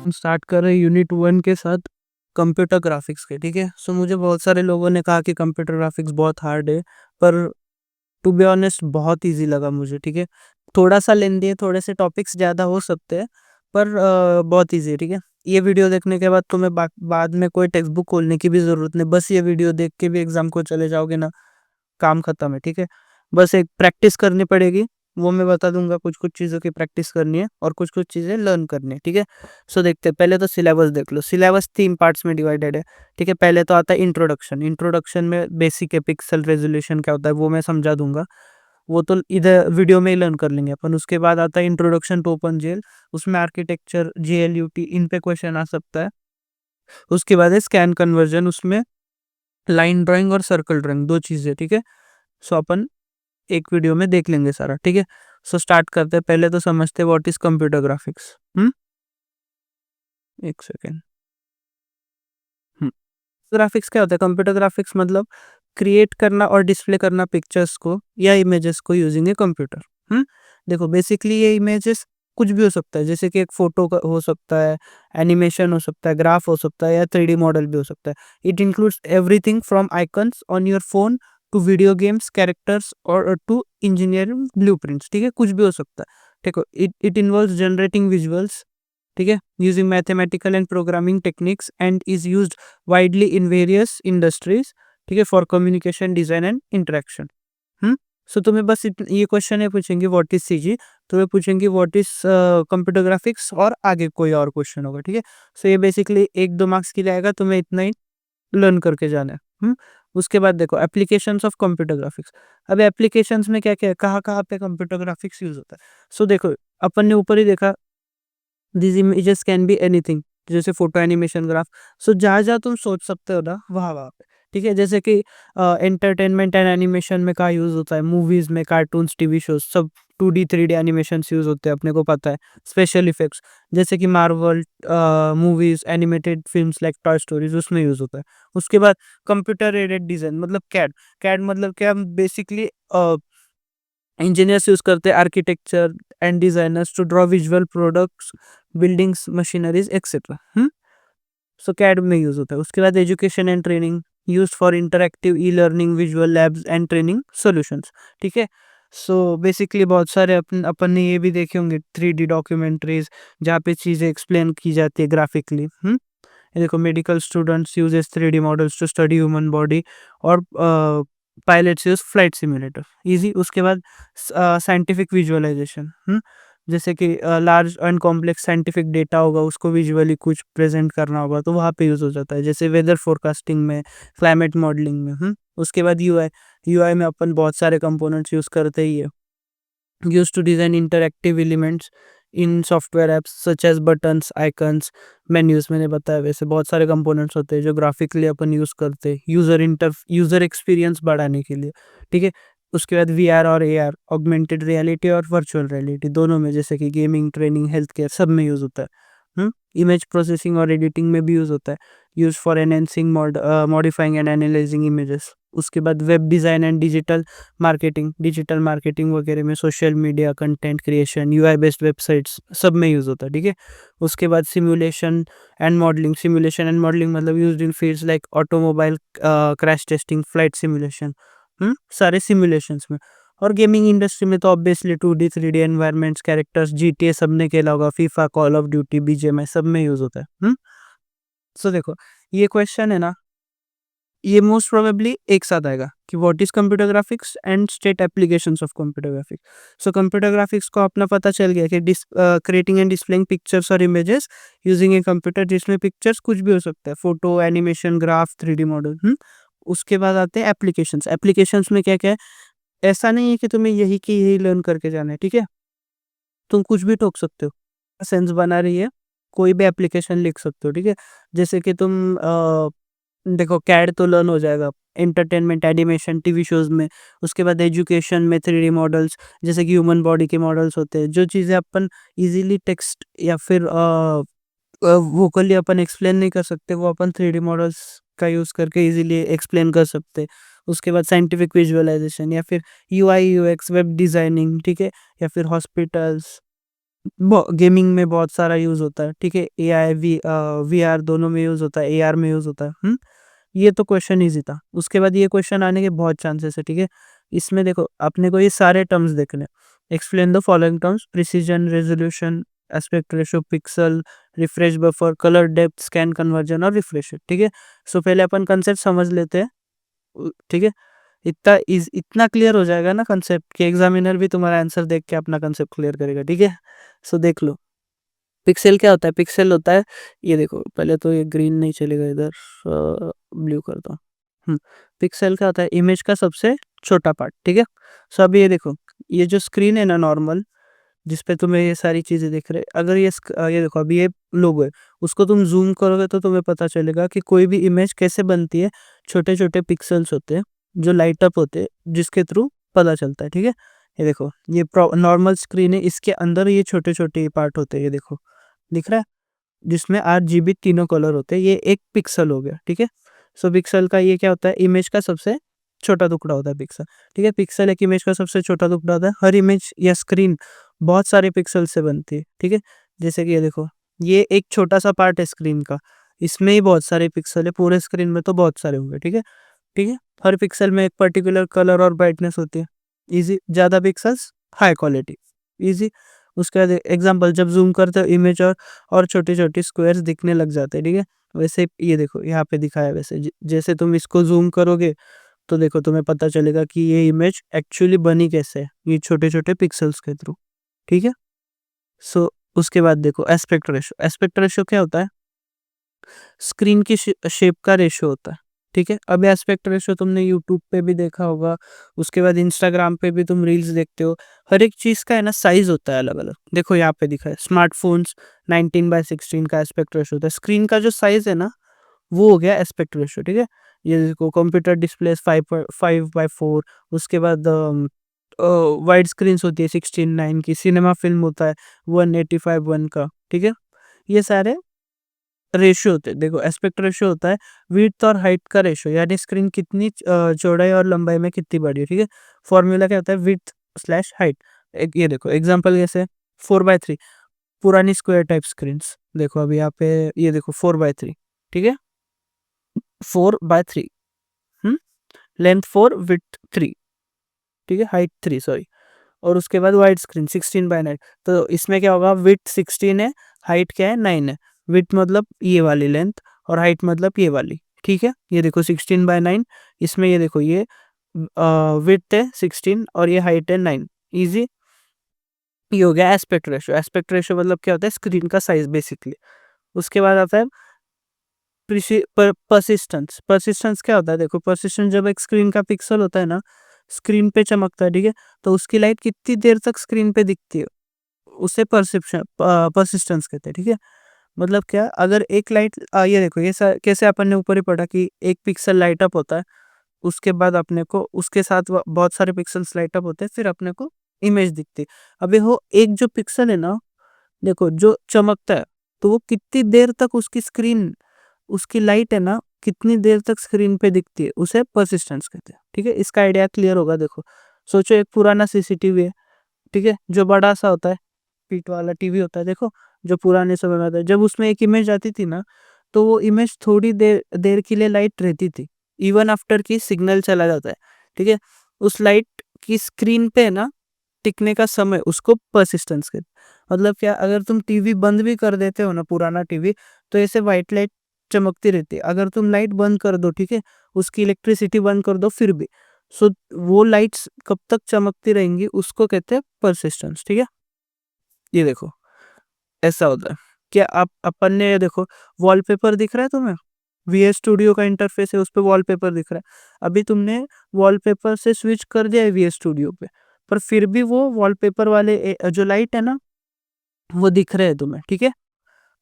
हम स्टार्ट कर रहे हैं यूनिट 1 के साथ कंप्यूटर ग्राफिक्स के, ठीक है। सो मुझे बहुत सारे लोगों ने कहा कि कंप्यूटर ग्राफिक्स बहुत हार्ड है, पर टू बी ऑनेस्ट बहुत इजी लगा मुझे, ठीक है। थोड़ा सा लेंदी है, थोड़े से टॉपिक्स ज़्यादा हो सकते हैं, पर बहुत इजी है, ठीक है। ये वीडियो देखने के बाद तुम्हें बाद में कोई टेक्स्ट बुक खोलने की भी ज़रूरत नहीं, बस ये वीडियो देख के भी एग्जाम को चले जाओगे ना, काम खत्म है, ठीक है। बस एक प्रैक्टिस करनी पड़ेगी, वो मैं बता दूंगा। कुछ कुछ चीज़ों की प्रैक्टिस करनी है और कुछ कुछ चीज़ें लर्न करनी है, ठीक है। सो देखते हैं, पहले तो सिलेबस देख लो। सिलेबस 3 पार्ट्स में डिवाइडेड है, ठीक है। पहले तो आता है इंट्रोडक्शन। इंट्रोडक्शन में बेसिक है, पिक्सल रेजोल्यूशन क्या होता है वो मैं समझा दूंगा, वो तो इधर वीडियो में ही लर्न कर लेंगे अपन। उसके बाद आता है इंट्रोडक्शन टू ओपन जेल, उसमें आर्किटेक्चर, जेएलयूटी, इन पे क्वेश्चन आ सकता है। उसके बाद है स्कैन कन्वर्जन, उसमें लाइन ड्राइंग और सर्कल ड्राइंग, दो चीज़ें, ठीक है। सो अपन एक वीडियो में देख लेंगे सारा, ठीक है। सो स्टार्ट करते हैं। पहले तो समझते हैं व्हाट इज कंप्यूटर ग्राफिक्स। एक सेकेंड। ग्राफिक्स क्या होता है? कंप्यूटर ग्राफिक्स मतलब क्रिएट करना और डिस्प्ले करना पिक्चर्स को या इमेजेस को यूजिंग ए कंप्यूटर। देखो बेसिकली ये इमेजेस कुछ भी हो सकता है, जैसे कि एक फोटो का हो सकता है, एनिमेशन हो सकता है, ग्राफ हो सकता है, या 3D मॉडल भी हो सकता है। It includes everything from icons on your phone to video games, characters और टू इंजीनियरिंग ब्लूप्रिंट्स, ठीक है। कुछ भी हो सकता है, देखो। इट इन्वॉल्व्स जनरेटिंग विजुअल्स, ठीक है, using mathematical and programming techniques and is used widely in various industries, ठीक है, for communication, design and interaction. So तुम्हें बस ये क्वेश्चन है पूछेंगे व्हाट इज सीजी, तुम्हें पूछेंगे व्हाट इज कंप्यूटर ग्राफिक्स, और आगे कोई और क्वेश्चन होगा, ठीक है। सो ये बेसिकली 1-2 मार्क्स के लिए आएगा, तुम्हें इतना ही लर्न करके जाना है। उसके बाद देखो एप्लीकेशंस ऑफ कंप्यूटर ग्राफिक्स। अब एप्लीकेशंस में क्या क्या है, कहाँ कहाँ पे कंप्यूटर ग्राफिक्स यूज होता है। सो देखो, अपन ने ऊपर ही देखा, this images can be anything, जैसे फोटो, एनिमेशन, ग्राफ। सो जहाँ जहाँ तुम सोच सकते हो ना, वहाँ वहाँ पे, ठीक है। जैसे कि एंटरटेनमेंट एंड एनिमेशन में कहाँ यूज होता है, मूवीज में, कार्टून्स, टीवी शोज, सब 2D 3D एनिमेशन यूज होते हैं, अपने को पता है। स्पेशल इफेक्ट्स जैसे कि Marvel movies, animated films like Toy Stories, उसमें यूज होता है। उसके बाद कंप्यूटर एडेड डिजाइन मतलब कैड। कैड मतलब क्या, बेसिकली इंजीनियर्स यूज करते हैं, architecture and designers, to draw visual products, buildings, machineries etcetera. So CAD में यूज होता है। उसके बाद education and training, use for interactive e learning, visual labs and training solutions, ठीक है। सो बेसिकली बहुत सारे अपन ने ये भी देखे होंगे 3D डॉक्यूमेंट्रीज, जहाँ पे चीजें एक्सप्लेन की जाती है ग्राफिकली। ये देखो, medical students uses 3D models to study human body, और pilots use flight simulator, easy. उसके बाद साइंटिफिक विजुअलाइजेशन, जैसे कि large and complex scientific data होगा, उसको विजुअली कुछ प्रेजेंट करना होगा, तो वहाँ पे यूज हो जाता है, जैसे वेदर फोरकास्टिंग में, क्लाइमेट मॉडलिंग में। उसके बाद यूआई। यूआई में अपन बहुत सारे कंपोनेंट्स यूज करते ही है, used to design interactive elements in software apps such as buttons, icons, menus। मैंने बताया वैसे बहुत सारे कंपोनेंट्स होते हैं जो ग्राफिकली अपन यूज करते हैं यूजर एक्सपीरियंस बढ़ाने के लिए, ठीक है। उसके बाद वीआर और एआर, ऑगमेंटेड रियलिटी और वर्चुअल रियलिटी, दोनों में, जैसे कि गेमिंग, ट्रेनिंग, हेल्थ केयर, सब में यूज होता है। इमेज प्रोसेसिंग और एडिटिंग में भी यूज होता है, use for enhancing, modifying and analysing images. उसके बाद web design and digital marketing वगैरह में, social media, content creation, UI based websites, सब में यूज होता है, ठीक है। उसके बाद सिमुलेशन एंड मॉडलिंग मतलब used in fields like automobile crash testing, flight simulation, सारे सिमुलेशंस में। और गेमिंग इंडस्ट्री में तो obviously 2D 3D environments, characters, GTA सब ने खेला होगा, FIFA, call of duty, BGMI, सब में यूज होता है। सो देखो, ये क्वेश्चन है ना, ये मोस्ट प्रोबेबली एक साथ आएगा कि what is computer graphics and state applications of computer graphics. So computer graphics को अपना पता चल गया कि क्रिएटिंग एंड डिस्प्लेइंग पिक्चर्स और इमेजेस यूजिंग ए कंप्यूटर, जिसमें पिक्चर्स कुछ भी हो सकता है, photo, animation, graph, 3D model. उसके बाद आते हैं एप्लीकेशंस। एप्लीकेशंस में क्या क्या है, ऐसा नहीं है कि तुम्हें यही की यही लर्न करके जाना है, ठीक है। तुम कुछ भी ठोक सकते हो, सेंस बना रही है, कोई भी एप्लीकेशन लिख सकते हो, ठीक है। जैसे कि तुम देखो, कैड तो लर्न हो जाएगा एंटरटेनमेंट, एनिमेशन, टीवी शोज में। उसके बाद एजुकेशन में 3D मॉडल्स, जैसे कि ह्यूमन बॉडी के मॉडल्स होते हैं, जो चीज़ें अपन इजीली टेक्स्ट या फिर वोकली अपन एक्सप्लेन नहीं कर सकते, वो अपन 3D मॉडल्स का यूज़ करके इजीली एक्सप्लेन कर सकते हैं। उसके बाद साइंटिफिक विजुअलाइजेशन, या फिर यूआई यूएक्स, वेब डिज़ाइनिंग, ठीक है, या फिर हॉस्पिटल्स, गेमिंग में बहुत सारा यूज होता है, ठीक है। एआई वी आर दोनों में यूज होता है, एआर में यूज होता है। ये तो क्वेश्चन इजी था। उसके बाद ये क्वेश्चन आने के बहुत चांसेस है, ठीक है। इसमें देखो अपने को ये सारे टर्म्स देखने, explain the following terms, precision, resolution, aspect ratio, pixel, refresh buffer, colour depth, scan conversion और रिफ्रेश, ठीक है। सो पहले अपन कंसेप्ट समझ लेते हैं, ठीक है। इतना क्लियर हो जाएगा ना कंसेप्ट कि एग्जामिनर भी तुम्हारा आंसर देख के अपना कंसेप्ट क्लियर करेगा, ठीक है। सो देख लो, पिक्सेल क्या होता है। पिक्सेल होता है, ये देखो पहले तो ये ग्रीन नहीं चलेगा, इधर ब्लू करता हूँ। पिक्सेल क्या होता है, इमेज का सबसे छोटा पार्ट, ठीक है। सो अभी ये देखो, ये जो स्क्रीन है ना नॉर्मल, जिसपे तुम्हें ये सारी चीजें दिख रहे, अगर ये देखो अभी ये लोगो है, उसको तुम जूम करोगे तो तुम्हें पता चलेगा कि कोई भी इमेज कैसे बनती है। छोटे छोटे पिक्सल्स होते हैं जो लाइट अप होते हैं, जिसके थ्रू पता चलता है, ठीक है। ये देखो, ये नॉर्मल स्क्रीन है, इसके अंदर ये छोटे छोटे पार्ट होते हैं, ये देखो दिख रहा है, जिसमें RGB तीनों कलर होते हैं। ये एक पिक्सल हो गया, ठीक है। सो पिक्सल का ये क्या होता है, इमेज का सबसे छोटा टुकड़ा होता है पिक्सल, ठीक है। पिक्सल एक इमेज का सबसे छोटा टुकड़ा होता है। हर इमेज या स्क्रीन बहुत सारे पिक्सल से बनती है, ठीक है। जैसे कि ये देखो, ये एक छोटा सा पार्ट है स्क्रीन का, इसमें ही बहुत सारे पिक्सल है, पूरे स्क्रीन में तो बहुत सारे होंगे, ठीक है। ठीक है, हर पिक्सल में एक पर्टिकुलर कलर और ब्राइटनेस होती है। इजी, ज़्यादा पिक्सल्स हाई क्वालिटी, इजी। उसके बाद एग्जांपल, जब जूम करते हो इमेज और छोटी छोटी स्क्वायर्स दिखने लग जाते हैं, ठीक है। वैसे ये देखो यहाँ पे दिखाया है, वैसे जैसे तुम इसको जूम करोगे तो देखो तुम्हें पता चलेगा कि ये इमेज एक्चुअली बनी कैसे है, ये छोटे छोटे पिक्सल्स के थ्रू, ठीक है। सो उसके बाद देखो एस्पेक्ट रेशो। एस्पेक्ट रेशो क्या होता है, स्क्रीन की शेप का रेशो होता है, ठीक है। अब एस्पेक्ट रेशो तुमने यूट्यूब पे भी देखा होगा, उसके बाद इंस्टाग्राम पे भी तुम रील्स देखते हो। हर एक चीज़ का है ना साइज होता है अलग अलग। देखो यहाँ पे दिखा है, स्मार्टफोन्स 19:16 का एस्पेक्ट रेशो होता है। स्क्रीन का जो साइज है ना, वो हो गया एस्पेक्ट रेशो, ठीक है। ये देखो कंप्यूटर डिस्प्ले 5:4। उसके बाद वाइड स्क्रीन होती है 16:9 की। सिनेमा फिल्म होता है 185:1 का, ठीक है। ये सारे रेशियो होते हैं। देखो एस्पेक्ट रेशियो होता है विड्थ और हाइट का रेशियो, यानी स्क्रीन कितनी चौड़ाई और लंबाई में कितनी बड़ी है, ठीक है। फॉर्मूला क्या होता है, विड्थ स्लैश हाइट। एक ये देखो एग्जांपल कैसे, 4:3 पुरानी स्क्वायर टाइप स्क्रीन्स। देखो अभी यहाँ पे ये देखो 4:3, ठीक है। 4:3, लेंथ 4 विड्थ 3, ठीक है, हाइट 3, सॉरी। और उसके बाद वाइड स्क्रीन 16:9। तो इसमें क्या होगा, विड्थ 16 है, हाइट क्या है 9 है। विड्थ मतलब ये वाली लेंथ, और हाइट मतलब ये वाली, ठीक है। ये देखो 16:9, इसमें ये देखो ये विड्थ है 16 और ये हाइट है 9, इजी। ये हो गया एस्पेक्ट रेशो। एस्पेक्ट रेशो मतलब क्या होता है, स्क्रीन का साइज बेसिकली। उसके बाद आता है परसिस्टेंस। परसिस्टेंस क्या होता है, देखो परसिस्टेंस जब एक स्क्रीन का पिक्सल होता है ना, स्क्रीन पे चमकता है, ठीक है। तो उसकी लाइट कितनी देर तक स्क्रीन पे दिखती है, उसे परसिप्शन परसिस्टेंस कहते हैं, ठीक है। मतलब क्या, अगर एक लाइट ये देखो ये कैसे अपन ने ऊपर ही पढ़ा कि एक पिक्सल लाइट अप होता है, उसके बाद अपने को उसके साथ बहुत सारे पिक्सल्स लाइट अप होते हैं, फिर अपने को इमेज दिखती है। अभी वो एक जो पिक्सल है ना, देखो जो चमकता है, तो वो कितनी देर तक उसकी स्क्रीन, उसकी लाइट है ना, कितनी देर तक स्क्रीन पे दिखती है, उसे परसिस्टेंस कहते हैं, ठीक है। इसका आइडिया क्लियर होगा। देखो सोचो एक पुराना सीसीटीवी है, ठीक है, जो बड़ा सा होता है, फीट वाला टीवी होता है, देखो जो पुराने समय में आता है। जब उसमें एक इमेज आती थी ना, तो वो इमेज थोड़ी देर देर के लिए लाइट रहती थी, इवन आफ्टर की सिग्नल चला जाता है, ठीक है। उस लाइट की स्क्रीन पे ना टिकने का समय, उसको परसिस्टेंस कहते हैं। मतलब क्या, अगर तुम टीवी बंद भी कर देते हो ना, पुराना टीवी, तो ऐसे व्हाइट लाइट चमकती रहती है। अगर तुम लाइट बंद कर दो, ठीक है, उसकी इलेक्ट्रिसिटी बंद कर दो, फिर भी सो वो लाइट्स कब तक चमकती रहेंगी, उसको कहते हैं परसिस्टेंस, ठीक है। ये देखो ऐसा होता है। क्या आप अपन ने, ये देखो वॉलपेपर दिख रहा है तुम्हें, VS स्टूडियो का इंटरफेस है, उस पे वॉलपेपर दिख रहा है। अभी तुमने वॉलपेपर से स्विच कर दिया है VS स्टूडियो पे, पर फिर भी वो वॉलपेपर वाले जो लाइट है ना, वो दिख रहे हैं तुम्हें, ठीक है।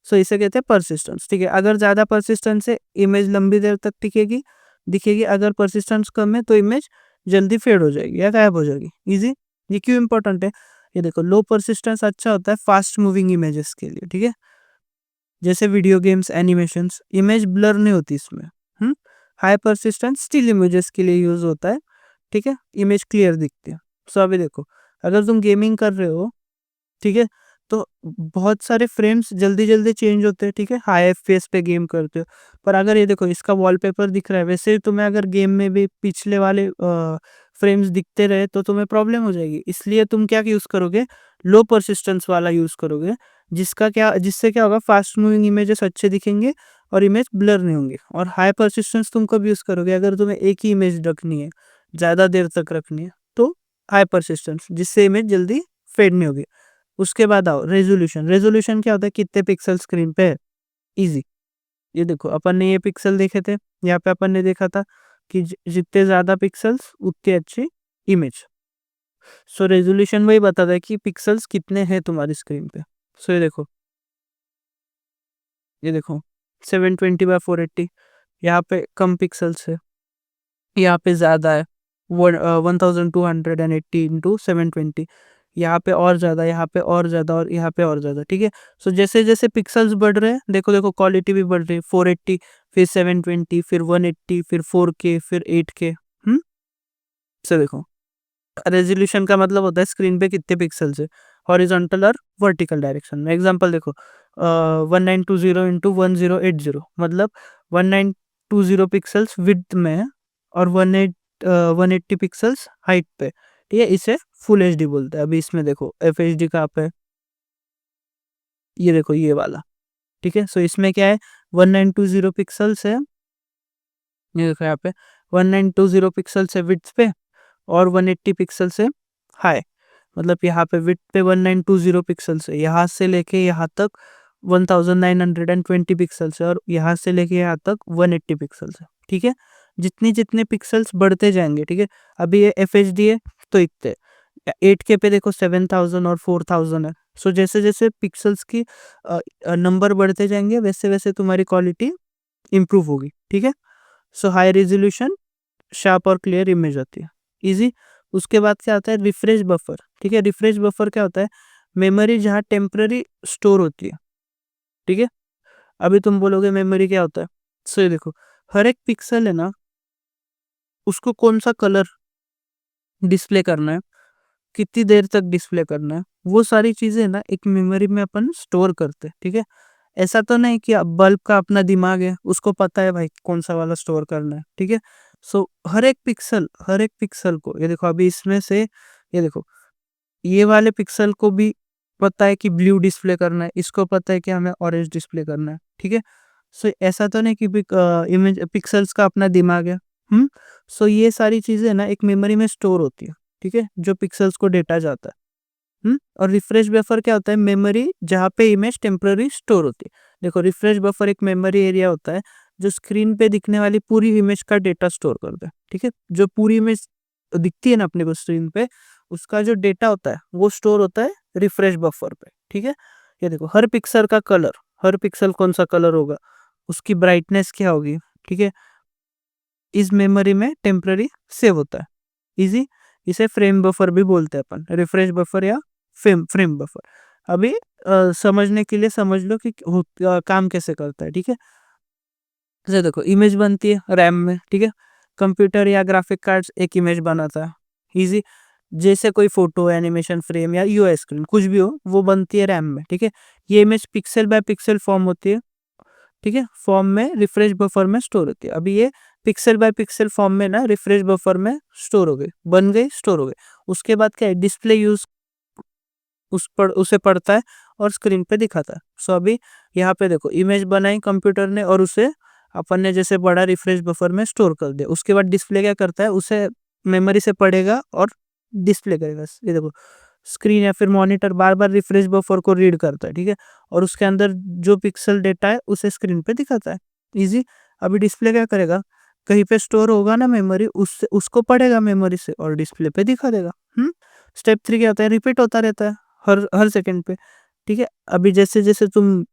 सो इसे कहते हैं परसिस्टेंस, ठीक है। अगर ज्यादा परसिस्टेंस है, इमेज लंबी देर तक टिकेगी दिखेगी। अगर परसिस्टेंस कम है, तो इमेज जल्दी फेड हो जाएगी या गायब हो जाएगी, इजी। ये क्यों इंपॉर्टेंट है, ये देखो लो परसिस्टेंस अच्छा होता है फास्ट मूविंग इमेजेस के लिए, ठीक है। जैसे video games, animations, image blur नहीं होती इसमें। हाई परसिस्टेंस स्टिल इमेजेस के लिए यूज होता है, ठीक है, इमेज क्लियर दिखती है। सो अभी देखो, अगर तुम गेमिंग कर रहे हो, ठीक है, तो बहुत सारे फ्रेम्स जल्दी-जल्दी चेंज होते हैं, ठीक है? हाई एफपीएस पे गेम करते हो। पर अगर ये देखो इसका वॉलपेपर दिख रहा है, वैसे ही तुम्हें अगर गेम में भी पिछले वाले फ्रेम्स दिखते रहे तो तुम्हें प्रॉब्लम हो जाएगी। इसलिए तुम क्या यूज़ करोगे, लो परसिस्टेंस वाला यूज़ करोगे, जिससे क्या होगा, फास्ट मूविंग इमेजेस अच्छे दिखेंगे और इमेज ब्लर नहीं होंगे। और हाई परसिस्टेंस तुम कब यूज़ करोगे, अगर तुम्हें एक ही इमेज रखनी है, ज़्यादा देर तक रखनी है, तो हाई परसिस्टेंस, जिससे इमेज जल्दी फेड नहीं होगी। उसके बाद आओ रेज़ोल्यूशन। रेज़ोल्यूशन क्या होता है, कितने पिक्सल स्क्रीन पे है? ईज़ी। ये देखो अपन ने ये पिक्सल देखे थे, यहाँ पे अपन ने देखा था कि जितने ज़्यादा पिक्सेल्स उतनी अच्छी इमेज। सो रेज़ोल्यूशन वही बताता है कि पिक्सेल्स कितने हैं तुम्हारी स्क्रीन पे। सो ये देखो 720x480, यहाँ पे कम पिक्सेल्स है, यहाँ पे ज़्यादा है, 1280 इंटू 720, यहाँ पे और ज़्यादा, यहाँ पे और ज़्यादा और यहाँ पे और ज़्यादा, ठीक है? सो जैसे-जैसे पिक्सेल्स बढ़ रहे हैं, देखो क्वालिटी भी बढ़ रही है, 480, फिर 720, फिर 180, फिर 4K, फिर 8K। हुँ? सो देखो, रेज़ोल्यूशन का मतलब होता है स्क्रीन पे कितने पिक्सेल्स है, हॉरिज़ॉन्टल और वर्टिकल डायरेक्शन में। एग्ज़ाम्पल देखो, 1920 इंटू 1080, मतलब 1920 पिक्सेल्स विड्थ में है और 180 पिक्सेल्स हाइट पे, ठीक है? इसे फुल एचडी बोलते हैं। अभी इसमें देखो एफएचडी कहाँ पे है? ये देखो ये वाला, ठीक है? सो इसमें क्या है, 1920 पिक्सेल्स है, ये देखो यहाँ पे 1920 पिक्सेल्स है विड्थ पे और 180 पिक्सेल्स है हाई। मतलब यहाँ पे विड्थ पे 1920 पिक्सेल्स है, यहाँ से लेके यहाँ तक 1920 पिक्सेल्स है और यहाँ से लेके यहाँ तक 180 पिक्सेल्स है, ठीक है? जितने पिक्सेल्स बढ़ते जाएंगे, ठीक है? अभी ये एफएचडी है तो इतने, 8K पे देखो 7000 और 4000 है। सो जैसे-जैसे पिक्सेल्स की नंबर बढ़ते जाएंगे, वैसे-वैसे तुम्हारी क्वालिटी इम्प्रूव होगी, ठीक है? सो हाई रेज़ोल्यूशन, शार्प और क्लियर इमेज आती है, ईज़ी। उसके बाद क्या आता है, रिफ्रेश बफर, ठीक है? रिफ्रेश बफर क्या होता है, मेमोरी जहाँ टेम्पररी स्टोर होती है, ठीक है? अभी तुम बोलोगे मेमोरी क्या होता है? सो ये देखो, हर एक पिक्सल है ना, उसको कौन-सा कलर डिस्प्ले करना है, कितनी देर तक डिस्प्ले करना है, वो सारी चीज़ें ना एक मेमोरी में अपन स्टोर करते हैं, ठीक है? ऐसा तो नहीं कि अब बल्ब का अपना दिमाग है, उसको पता है भाई कौन-सा वाला स्टोर करना है, ठीक है? सो हर एक पिक्सल को, ये देखो अभी इसमें से, ये देखो ये वाले पिक्सल को भी पता है कि ब्लू डिस्प्ले करना है, इसको पता है कि हमें ऑरेंज डिस्प्ले करना है, ठीक है? सो ऐसा तो नहीं कि इमेज पिक्सेल्स का अपना दिमाग है। हुँ? सो ये सारी चीज़ें ना एक मेमोरी में स्टोर होती है, ठीक है? जो पिक्सेल्स को डेटा जाता है। और रिफ्रेश बफर क्या होता है, मेमोरी जहाँ पे इमेज टेम्पररी स्टोर होती है। देखो रिफ्रेश बफर एक मेमोरी एरिया होता है जो स्क्रीन पे दिखने वाली पूरी इमेज का डेटा स्टोर करता है, ठीक है? जो पूरी इमेज दिखती है ना अपने को स्क्रीन पे, उसका जो डेटा होता है वो स्टोर होता है रिफ्रेश बफर पे, ठीक है? ये देखो हर पिक्सल का कलर, हर पिक्सल कौन सा कलर होगा, उसकी ब्राइटनेस क्या होगी, ठीक है? इस मेमोरी में टेम्पररी सेव होता है। इजी, इसे फ्रेम बफर भी बोलते हैं अपन, रिफ्रेश बफर या फ्रेम फ्रेम बफर। अभी समझने के लिए समझ लो कि काम कैसे करता है, ठीक है? जैसे देखो इमेज बनती है रैम में, ठीक है? कंप्यूटर या ग्राफिक कार्ड्स एक इमेज बनाता है, इजी। जैसे कोई फोटो, एनिमेशन फ्रेम या यूआई स्क्रीन कुछ भी हो, वो बनती है रैम में, ठीक है? ये image pixel by pixel form होती है, ठीक है? फॉर्म में रिफ्रेश बफर में स्टोर होती है। अभी ये पिक्सल बाय पिक्सल फॉर्म में ना रिफ्रेश बफर में स्टोर हो गई, बन गई, स्टोर हो गई। उसके बाद क्या है, डिस्प्ले यूज़ उसे पढ़ता है और स्क्रीन पे दिखाता है। सो अभी यहाँ पे देखो इमेज बनाई कंप्यूटर ने और उसे अपन ने जैसे बड़ा रिफ्रेश बफर में स्टोर कर दिया। उसके बाद डिस्प्ले क्या करता है, उसे मेमोरी से पढ़ेगा और डिस्प्ले करेगा। ये देखो स्क्रीन या फिर मॉनिटर बार-बार रिफ्रेश बफर को रीड करता है, ठीक है? और उसके अंदर जो पिक्सल डेटा है उसे स्क्रीन पे दिखाता है। ईज़ी। अभी डिस्प्ले क्या करेगा, कहीं पे स्टोर होगा ना मेमोरी, उससे उसको पढ़ेगा मेमोरी से और डिस्प्ले पे दिखा देगा। स्टेप 3 क्या होता है, रिपीट होता रहता है हर हर सेकंड पे, ठीक है? अभी जैसे-जैसे तुम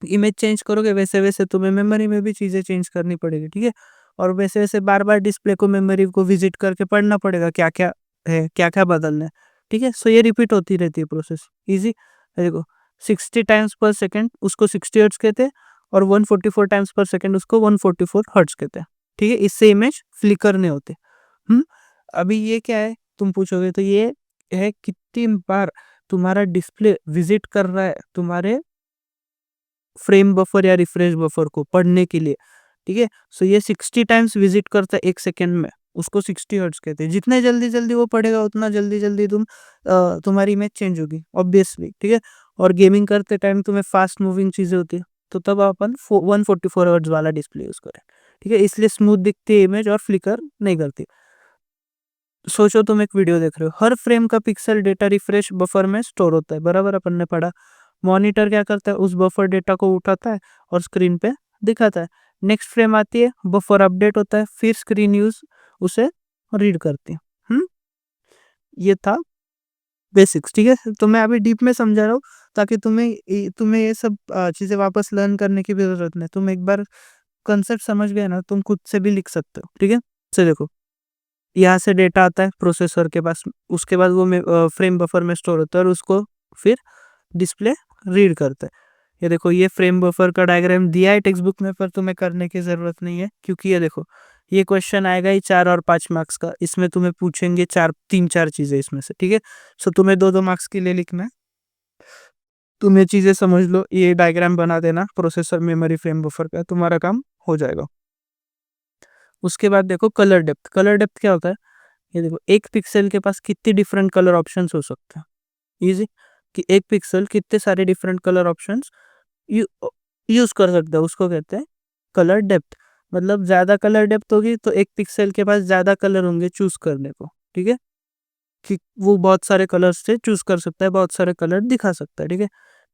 इमेज चेंज करोगे वैसे-वैसे तुम्हें मेमोरी में भी चीज़ें चेंज करनी पड़ेगी, ठीक है? और वैसे-वैसे बार-बार डिस्प्ले को, मेमोरी को विज़िट करके पढ़ना पड़ेगा क्या-क्या है, क्या-क्या बदलना है, ठीक है? सो ये रिपीट होती रहती है प्रोसेस, ईज़ी। देखो 60 टाइम्स पर सेकंड उसको 60 हर्ट्ज़ कहते हैं और 144 टाइम्स पर सेकंड उसको 144 हर्ट्ज़ कहते हैं, ठीक है? इससे इमेज फ्लिकर नहीं होते। हुँ? अभी ये क्या है तुम पूछोगे, तो ये है कितनी बार तुम्हारा डिस्प्ले विजिट कर रहा है तुम्हारे फ्रेम बफर या रिफ्रेश बफर को पढ़ने के लिए, ठीक है। सो ये 60 टाइम्स विजिट करता है 1 सेकेंड में, उसको 60 हर्ट्ज कहते हैं। जितने जल्दी जल्दी वो पढ़ेगा उतना जल्दी जल्दी तुम्हारी इमेज चेंज होगी ऑब्वियसली, ठीक है। और गेमिंग करते टाइम तुम्हें फास्ट मूविंग चीजें होती है, तो तब अपन 144 हर्ट्ज वाला डिस्प्ले यूज करें, ठीक है। इसलिए स्मूथ दिखती है इमेज और फ्लिकर नहीं करती। सोचो तुम एक वीडियो देख रहे हो, हर फ्रेम का पिक्सल डेटा रिफ्रेश बफर में स्टोर होता है, बराबर अपन ने पढ़ा। मॉनिटर क्या करता है, उस बफर डेटा को उठाता है और स्क्रीन पे दिखाता है। नेक्स्ट फ्रेम आती है, बफर अपडेट होता है, फिर स्क्रीन यूज उसे रीड करती है। ये था बेसिक्स, ठीक है। तो मैं अभी डीप में समझा रहा हूँ ताकि तुम्हें ये सब चीजें वापस लर्न करने की भी जरूरत नहीं। तुम एक बार कंसेप्ट समझ गए ना, तुम खुद से भी लिख सकते हो, ठीक है। से देखो, यहाँ से डेटा आता है प्रोसेसर के पास, उसके बाद वो फ्रेम बफर में स्टोर होता है और उसको फिर डिस्प्ले रीड करता है। ये देखो, ये फ्रेम बफर का डायग्राम दिया है टेक्स्ट बुक में, पर तुम्हें करने की जरूरत नहीं है, क्योंकि ये देखो, ये क्वेश्चन आएगा ही 4 और 5 मार्क्स का। इसमें तुम्हें पूछेंगे 3-4 चीजें इसमें से, ठीक है। सो तुम्हें 2-2 मार्क्स के लिए लिखना है। तुम ये चीजें समझ लो, ये डायग्राम बना देना प्रोसेसर मेमोरी फ्रेम बफर का, तुम्हारा काम हो जाएगा। उसके बाद देखो कलर डेप्थ। कलर डेप्थ क्या होता है, ये देखो, एक पिक्सल के पास कितने डिफरेंट कलर ऑप्शंस हो सकते हैं। इजी, कि एक पिक्सल कितने सारे different colour options you use कर सकते हैं, उसको कहते हैं कलर डेप्थ। मतलब ज्यादा कलर डेप्थ होगी तो एक पिक्सल के पास ज्यादा कलर होंगे चूज करने को, ठीक है। कि वो बहुत सारे कलर से चूज कर सकता है, बहुत सारे कलर दिखा सकता है, ठीक है।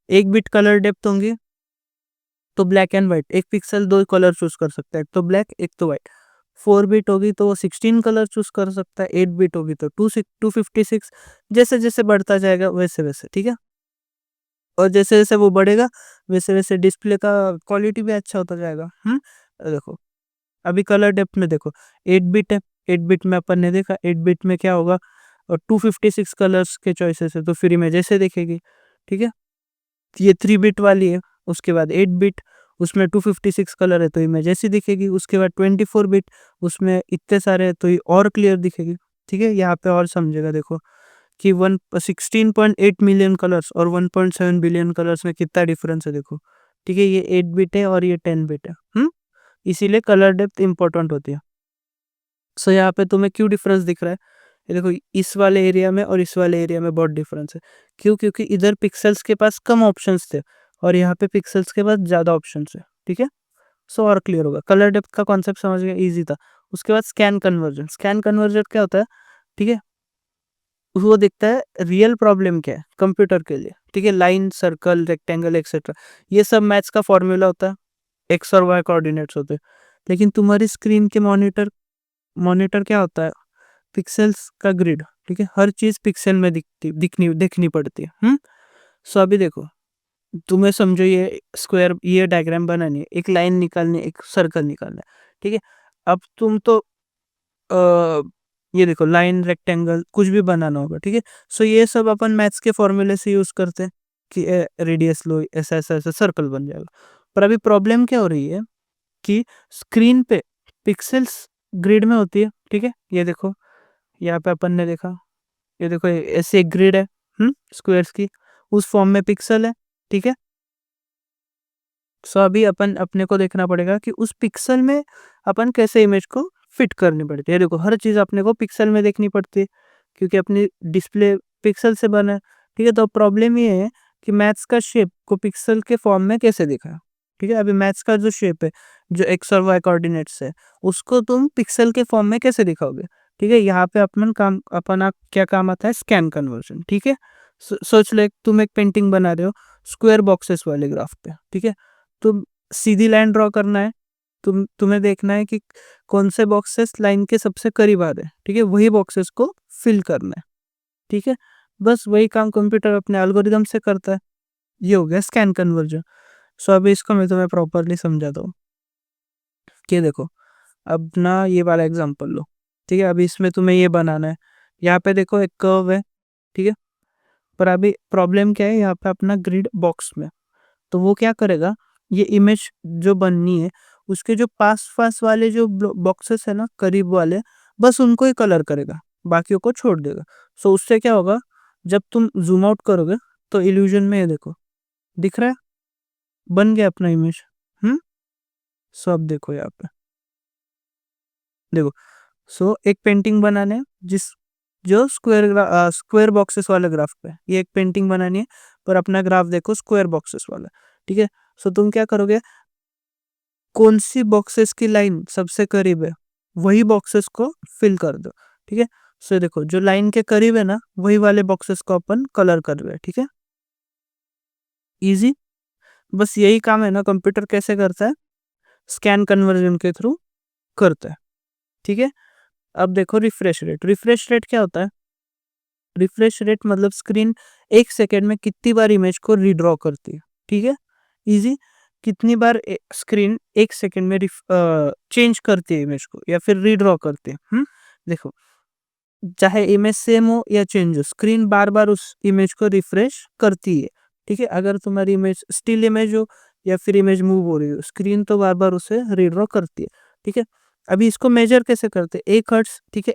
1 बिट कलर डेप्थ होंगी तो ब्लैक एंड व्हाइट, एक पिक्सल 2 कलर चूज कर सकता है, एक तो ब्लैक एक तो व्हाइट। 4 बिट होगी तो वो 16 कलर चूज कर सकता है, 8 बिट होगी तो 256। जैसे जैसे बढ़ता जाएगा वैसे वैसे, ठीक है। और जैसे जैसे वो बढ़ेगा वैसे वैसे डिस्प्ले का क्वालिटी भी अच्छा होता जाएगा। देखो, अभी कलर डेप्थ में देखो, 8 बिट है, 8 बिट में अपन ने देखा 8 बिट में क्या होगा, और 256 कलर्स के चॉइसेस है, तो फिर इमेज ऐसे दिखेगी, ठीक है। ये 3 बिट वाली है, उसके बाद 8 बिट, उसमें 256 कलर है तो इमेज ऐसी दिखेगी। उसके बाद 24 बिट, उसमें इतने सारे है तो ये और क्लियर दिखेगी, ठीक है। यहाँ पे और समझेगा, देखो कि 16.8 मिलियन कलर्स और 1.7 बिलियन कलर्स में कितना डिफरेंस है, देखो, ठीक है। ये 8 बिट है और ये 10 बिट है। इसीलिए कलर डेप्थ इंपॉर्टेंट होती है। सो यहाँ पे तुम्हें क्यों डिफरेंस दिख रहा है, ये देखो, इस वाले एरिया में और इस वाले एरिया में बहुत डिफरेंस है। क्यों? क्योंकि इधर पिक्सल्स के पास कम ऑप्शंस थे और यहाँ पे पिक्सल्स के पास ज्यादा ऑप्शंस है, ठीक है। सो और क्लियर होगा, कलर डेप्थ का कॉन्सेप्ट समझ गया, इजी था। उसके बाद स्कैन कन्वर्जन। स्कैन कन्वर्जन क्या होता है, ठीक है। वो देखता है रियल प्रॉब्लम क्या है कंप्यूटर के लिए, ठीक है। लाइन, सर्कल, रेक्टेंगल एक्सेट्रा, ये सब मैथ्स का फॉर्मूला होता है, एक्स और वाई कोऑर्डिनेट्स होते हैं। लेकिन तुम्हारी स्क्रीन के मॉनिटर मॉनिटर क्या होता है, पिक्सेल्स का ग्रिड, ठीक है। हर चीज पिक्सल में दिखनी पड़ती है। सो अभी देखो, तुम्हें समझो, ये स्क्वायर, ये डायग्राम बनानी है, एक लाइन निकालनी है, एक सर्कल निकालना है, ठीक है। अब तुम तो अ, ये देखो, लाइन, रेक्टेंगल कुछ भी बनाना होगा, ठीक है। सो ये सब अपन मैथ्स के फॉर्मूले से यूज करते हैं कि रेडियस लो, ऐसा ऐसा ऐसा सर्कल बन जाएगा। पर अभी प्रॉब्लम क्या हो रही है कि स्क्रीन पे पिक्सेल्स ग्रिड में होती है, ठीक है। ये देखो, यहाँ पे अपन ने देखा, ये देखो, ऐसे एक ग्रिड है स्क्वायर्स की, उस फॉर्म में पिक्सल है, ठीक है। सो अभी अपन अपने को देखना पड़ेगा कि उस पिक्सल में अपन कैसे इमेज को फिट करनी पड़ती है। देखो, हर चीज अपने को पिक्सल में देखनी पड़ती है क्योंकि अपनी डिस्प्ले पिक्सल से बना है, ठीक है। तो प्रॉब्लम ये है कि मैथ्स का शेप को पिक्सल के फॉर्म में कैसे दिखा, ठीक है। अभी मैथ्स का जो शेप है, जो एक्स और वाई कोऑर्डिनेट्स है, उसको तुम पिक्सल के फॉर्म में कैसे दिखाओगे, ठीक है। यहाँ पे अपना क्या काम आता है, स्कैन कन्वर्जन, ठीक है। सोच लो, तुम एक पेंटिंग बना रहे हो स्क्वायर बॉक्सेस वाले ग्राफ पे, ठीक है। तुम सीधी लाइन ड्रॉ करना है, तुम्हें देखना है कि कौन से बॉक्सेस लाइन के सबसे करीब आ रहे हैं, ठीक है। वही बॉक्सेस को फिल करना है, ठीक है। बस वही काम कंप्यूटर अपने एल्गोरिदम से करता है। ये हो गया स्कैन कन्वर्जन। सो अभी इसको मैं तुम्हें प्रॉपरली समझाता हूँ कि देखो, अब ना ये वाला एग्जांपल लो, ठीक है। अभी इसमें तुम्हें ये बनाना है, यहाँ पे देखो एक कर्व है, ठीक है। पर अभी प्रॉब्लम क्या है, यहाँ पे अपना ग्रिड बॉक्स में, तो वो क्या करेगा, ये इमेज जो बननी है उसके जो पास पास वाले जो बॉक्सेस है ना, करीब वाले, बस उनको ही कलर करेगा, बाकियों को छोड़ देगा। सो उससे क्या होगा, जब तुम ज़ूम आउट करोगे तो इल्यूज़न में ये देखो, दिख रहा है? बन गया अपना इमेज। हुँ? सो अब देखो यहाँ पे, देखो। सो एक पेंटिंग बनाने है जिस जो स्क्वायर बॉक्सेस वाले ग्राफ पे है। ये एक पेंटिंग बनानी है, पर अपना ग्राफ देखो स्क्वायर बॉक्सेस वाला, ठीक है? सो तुम क्या करोगे, कौन-सी बॉक्सेस की लाइन सबसे करीब है, वही बॉक्सेस को फिल कर दो, ठीक है? सो देखो जो लाइन के करीब है ना, वही वाले बॉक्सेस को अपन कलर कर रहे हैं, ठीक है? ईज़ी। बस यही काम है ना कंप्यूटर कैसे करता है? स्कैन कन्वर्जन के थ्रू करता है, ठीक है? अब देखो रिफ्रेश रेट। रिफ्रेश रेट क्या होता है? रिफ्रेश रेट मतलब स्क्रीन 1 सेकंड में कितनी बार इमेज को रीड्रॉ करती है, ठीक है? ईज़ी। कितनी बार स्क्रीन 1 सेकंड में चेंज करती है इमेज को या फिर रीड्रॉ करती है, देखो, चाहे इमेज सेम हो या चेंज हो, स्क्रीन बार-बार उस इमेज को रिफ्रेश करती है, ठीक है? अगर तुम्हारी इमेज स्टिल इमेज हो या फिर इमेज मूव हो रही हो, स्क्रीन तो बार-बार उसे रीड्रॉ करती है, ठीक है? अभी इसको मेजर कैसे करते हैं? 1 हर्ट्ज़, ठीक है?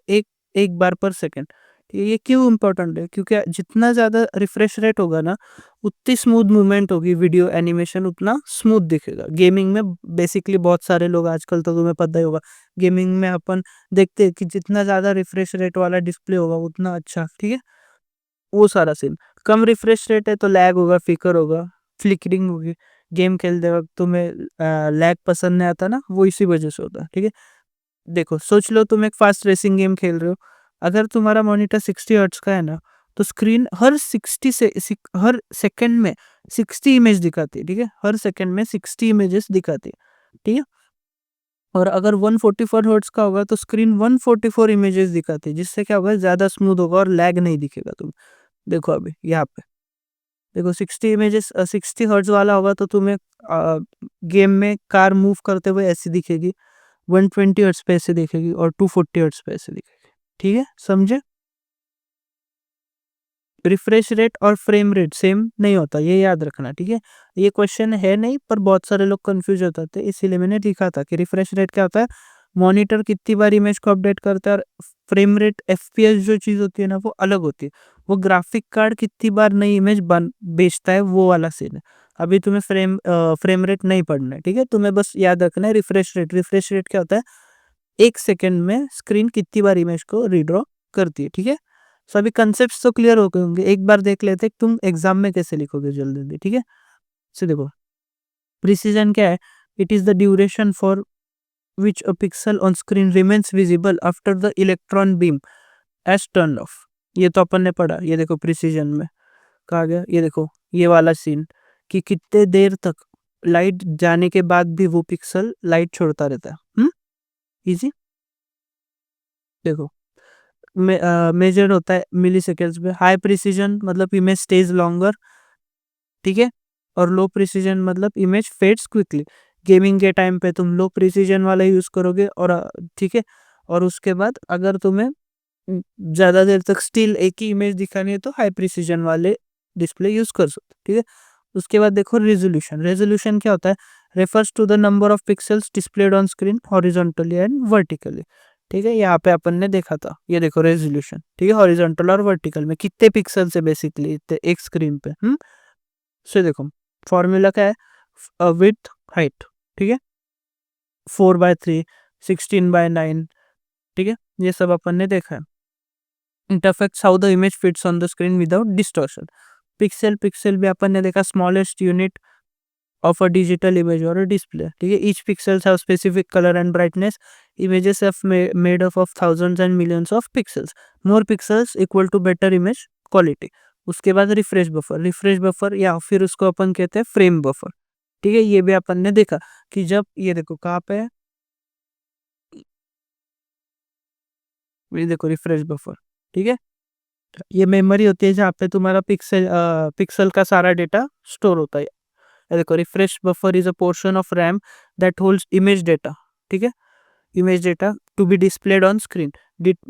1 बार पर सेकंड। ये क्यों इम्पोर्टेंट है? क्योंकि जितना ज़्यादा रिफ्रेश रेट होगा ना, उतनी स्मूथ मूवमेंट होगी, वीडियो एनिमेशन उतना स्मूथ दिखेगा। गेमिंग में बेसिकली बहुत सारे लोग आजकल तो तुम्हें पता ही होगा, गेमिंग में अपन देखते हैं कि जितना ज़्यादा रिफ्रेश रेट वाला डिस्प्ले होगा उतना अच्छा, ठीक है? वो सारा सीन। कम रिफ्रेश रेट है तो लैग होगा, फ्लिकर होगा, फ्लिकरिंग होगी। गेम खेलते वक़्त तुम्हें लैग पसंद नहीं आता ना, वो इसी वजह से होता है, ठीक है? देखो, सोच लो तुम एक फास्ट रेसिंग गेम खेल रहे हो, अगर तुम्हारा मॉनिटर 60 हर्ट्ज़ का है ना, तो स्क्रीन हर सेकंड में 60 इमेज दिखाती है, ठीक है? हर सेकंड में 60 इमेजेस दिखाती है, ठीक है? और अगर 144 हर्ट्ज़ का होगा तो स्क्रीन 144 इमेजेस दिखाती है, जिससे क्या होगा, ज़्यादा स्मूथ होगा और लैग नहीं दिखेगा तुम्हें। देखो अभी यहाँ पे, देखो 60 इमेजेस 60 हर्ट्ज़ वाला होगा तो तुम्हें गेम में कार मूव करते हुए ऐसी दिखेगी, 120 हर्ट्ज़ पे ऐसे दिखेगी और 240 हर्ट्ज़ पे ऐसे दिखेगी, ठीक है? समझे? रिफ्रेश रेट और फ्रेम रेट सेम नहीं होता, ये याद रखना, ठीक है? ये क्वेश्चन है नहीं, पर बहुत सारे लोग कंफ्यूज हो जाते हैं, इसीलिए मैंने लिखा था कि रिफ्रेश रेट क्या होता है, मॉनिटर कितनी बार इमेज को अपडेट करता है, और फ्रेम रेट एफपीएस जो चीज़ होती है ना, वो अलग होती है। वो ग्राफिक कार्ड कितनी बार नई इमेज बन बेचता है, वो वाला सीन है। अभी तुम्हें फ्रेम रेट नहीं पढ़ना है, ठीक है? तुम्हें बस याद रखना है रिफ्रेश रेट। रिफ्रेश रेट क्या होता है, 1 सेकंड में स्क्रीन कितनी बार इमेज को रीड्रॉ करती है, ठीक है? सो अभी कांसेप्ट्स तो क्लियर हो गए होंगे, एक बार देख लेते हैं तुम एग्ज़ाम में कैसे लिखोगे जल्दी-जल्दी, ठीक है? सो देखो, प्रिसिज़न क्या है? It is the duration for which a pixel on screen remains visible after the electron beam has turned of. ये तो अपन ने पढ़ा, ये देखो प्रिसिज़न में कहा गया, ये देखो ये वाला सीन कि कितने देर तक लाइट जाने के बाद भी वो पिक्सेल लाइट छोड़ता रहता है। ईज़ी? देखो, मेजर होता है मिलीसेकंड्स में। हाई प्रिसिजन मतलब इमेज स्टेज लॉन्गर, ठीक है? और लो प्रिसिजन मतलब इमेज फेड्स क्विकली। गेमिंग के टाइम पे तुम लो प्रिसिजन वाला यूज करोगे, और ठीक है, और उसके बाद अगर तुम्हें ज्यादा देर तक स्टिल एक ही इमेज दिखानी है तो हाई प्रिसिजन वाले डिस्प्ले यूज कर सकते हो, ठीक है? उसके बाद देखो रेजोल्यूशन। रेजोल्यूशन क्या होता है? Refers to the number of pixels displayed on screen horizontally and vertically, ठीक है? यहाँ पे अपन ने देखा था, ये देखो रेजोल्यूशन, ठीक है? हॉरिजॉन्टल और वर्टिकल में कितने पिक्सेल्स है बेसिकली एक स्क्रीन पे। सो देखो, फॉर्मूला क्या है, विड्थ हाइट, ठीक है? 4/3, 16/9, ठीक है? ये सब अपन ने देखा है। It affects how the image fits on the screen without distortion. Pixel pixel भी अपन ने देखा, smallest unit of a digital image or a display, ठीक है? each pixels have specific color and brightness. Images have made up of thousands and millions of pixels. More pixels equal to better image quality. उसके बाद refresh buffer या फिर उसको अपन कहते हैं frame buffer, ठीक है? ये भी अपन ने देखा कि जब ये देखो कहाँ पे है, ये देखो रिफ्रेश बफर, ठीक है? ये मेमोरी होती है जहाँ पे तुम्हारा पिक्सल का सारा डेटा स्टोर होता है। ये देखो, refresh buffer is a portion of RAM that holds image data, ठीक है? Image data to be displayed on screen.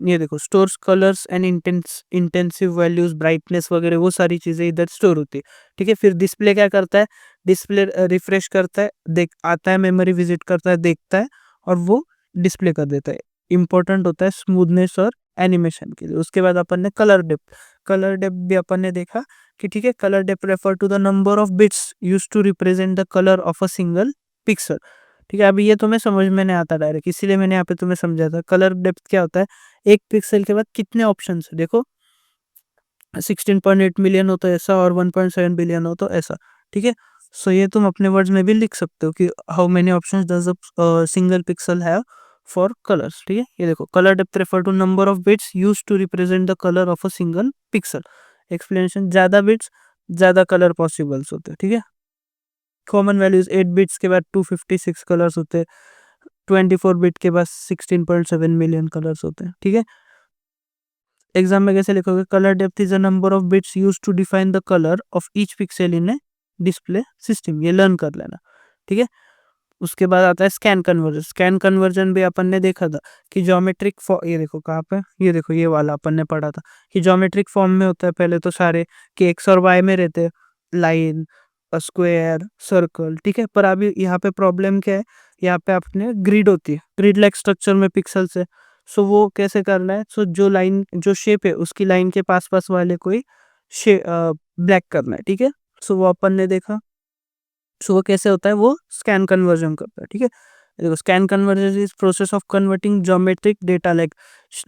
ये देखो, stores colours and intensive values, brightness वगैरह, वो सारी चीजें इधर स्टोर होती है, ठीक है? फिर डिस्प्ले क्या करता है? डिस्प्ले रिफ्रेश करता है, देख आता है, मेमोरी विजिट करता है, देखता है, और वो डिस्प्ले कर देता है। इंपॉर्टेंट होता है स्मूथनेस और एनिमेशन के लिए। उसके बाद अपन ने कलर डेप्थ भी अपन ने देखा कि ठीक है, colour depth refer to the number of bits use to represent the colour of a single pixel. ठीक है, अभी ये तुम्हें समझ में नहीं आता डायरेक्ट, इसीलिए मैंने यहाँ पे तुम्हें समझा था। कलर डेप्थ क्या होता है, एक पिक्सल के बाद कितने ऑप्शन है, देखो 16.8 मिलियन हो तो ऐसा, और 1.7 बिलियन हो तो ऐसा। ठीक है, सो ये तुम अपने वर्ड्स में भी लिख सकते हो कि how many options does a single pixel have for colours. ठीक है, ये देखो, colour depth refer to number of bits use to represent the colour of a single pixel. Explanation, ज्यादा बिट्स ज्यादा कलर पॉसिबल्स होते हैं। ठीक है, कॉमन वैल्यूज 8 बिट्स के बाद 256 कलर्स होते हैं, 24 बिट के बाद 16.7 मिलियन कलर्स होते हैं। ठीक है, एग्जाम में कैसे लिखोगे, colour depth is a number of bits use to define the colour of each pixel in a display system. ये लर्न कर लेना। ठीक है, उसके बाद आता है स्कैन कन्वर्जन। स्कैन कन्वर्जन भी अपन ने देखा था कि ज्योमेट्रिक फॉर्म, ये देखो कहाँ पे, ये देखो ये वाला अपन ने पढ़ा था कि ज्योमेट्रिक फॉर्म में होता है पहले तो सारे कि एक्स और वाई में रहते हैं, लाइन, स्क्वायर, सर्कल। ठीक है, पर अभी यहाँ पे प्रॉब्लम क्या है, यहाँ पे अपने ग्रिड होती है, ग्रिड लाइक स्ट्रक्चर में पिक्सल से। सो वो कैसे करना है, सो जो लाइन जो शेप है उसकी लाइन के पास पास वाले कोई ब्लैक करना है। ठीक है, सो वो अपन ने देखा। सो वो कैसे होता है, वो स्कैन कन्वर्जन करता है। ठीक है, देखो scan conversion is process of converting geometric data like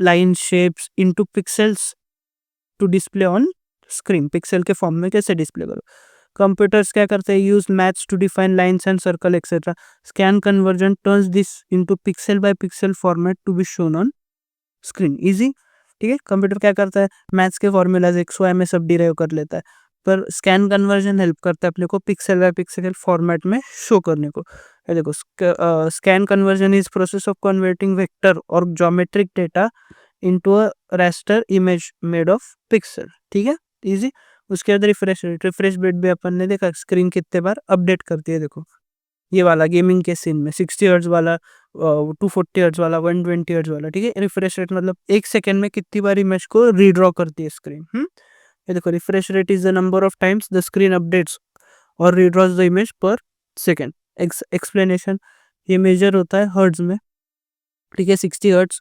line shapes into pixels to display on screen. Pixel के फॉर्म में कैसे डिस्प्ले करो, कंप्यूटर्स क्या करते हैं, use maths to define lines and circle etcetera. Scan conversion turns this into pixel by pixel format to be shown on screen, easy. ठीक है, computer क्या करता है, मैथ्स के फॉर्मूलाज एक्स वाई में सब डिराइव कर लेता है, पर स्कैन कन्वर्जन हेल्प करता है अपने को पिक्सल बाय पिक्सल फॉर्मेट में शो करने को। ये देखो, scan conversion is process of converting vector और geometric data into a raster image made of pixel. ठीक है, इजी। उसके बाद रिफ्रेश रेट भी अपन ने देखा, स्क्रीन कितने बार अपडेट करती है। देखो ये वाला गेमिंग के सीन में 60 हर्ट्ज वाला, 240 हर्ट्ज वाला, 120 हर्ट्ज वाला। ठीक है, रिफ्रेश रेट मतलब एक सेकंड में कितनी बार इमेज को रीड्रॉ करती है स्क्रीन। ये देखो, refresh rate is the number of times the screen updates और रीड्रॉज द इमेज पर सेकंड। एक्सप्लेनेशन, ये मेजर होता है हर्ट्ज में। ठीक है, 60 हर्ट्ज।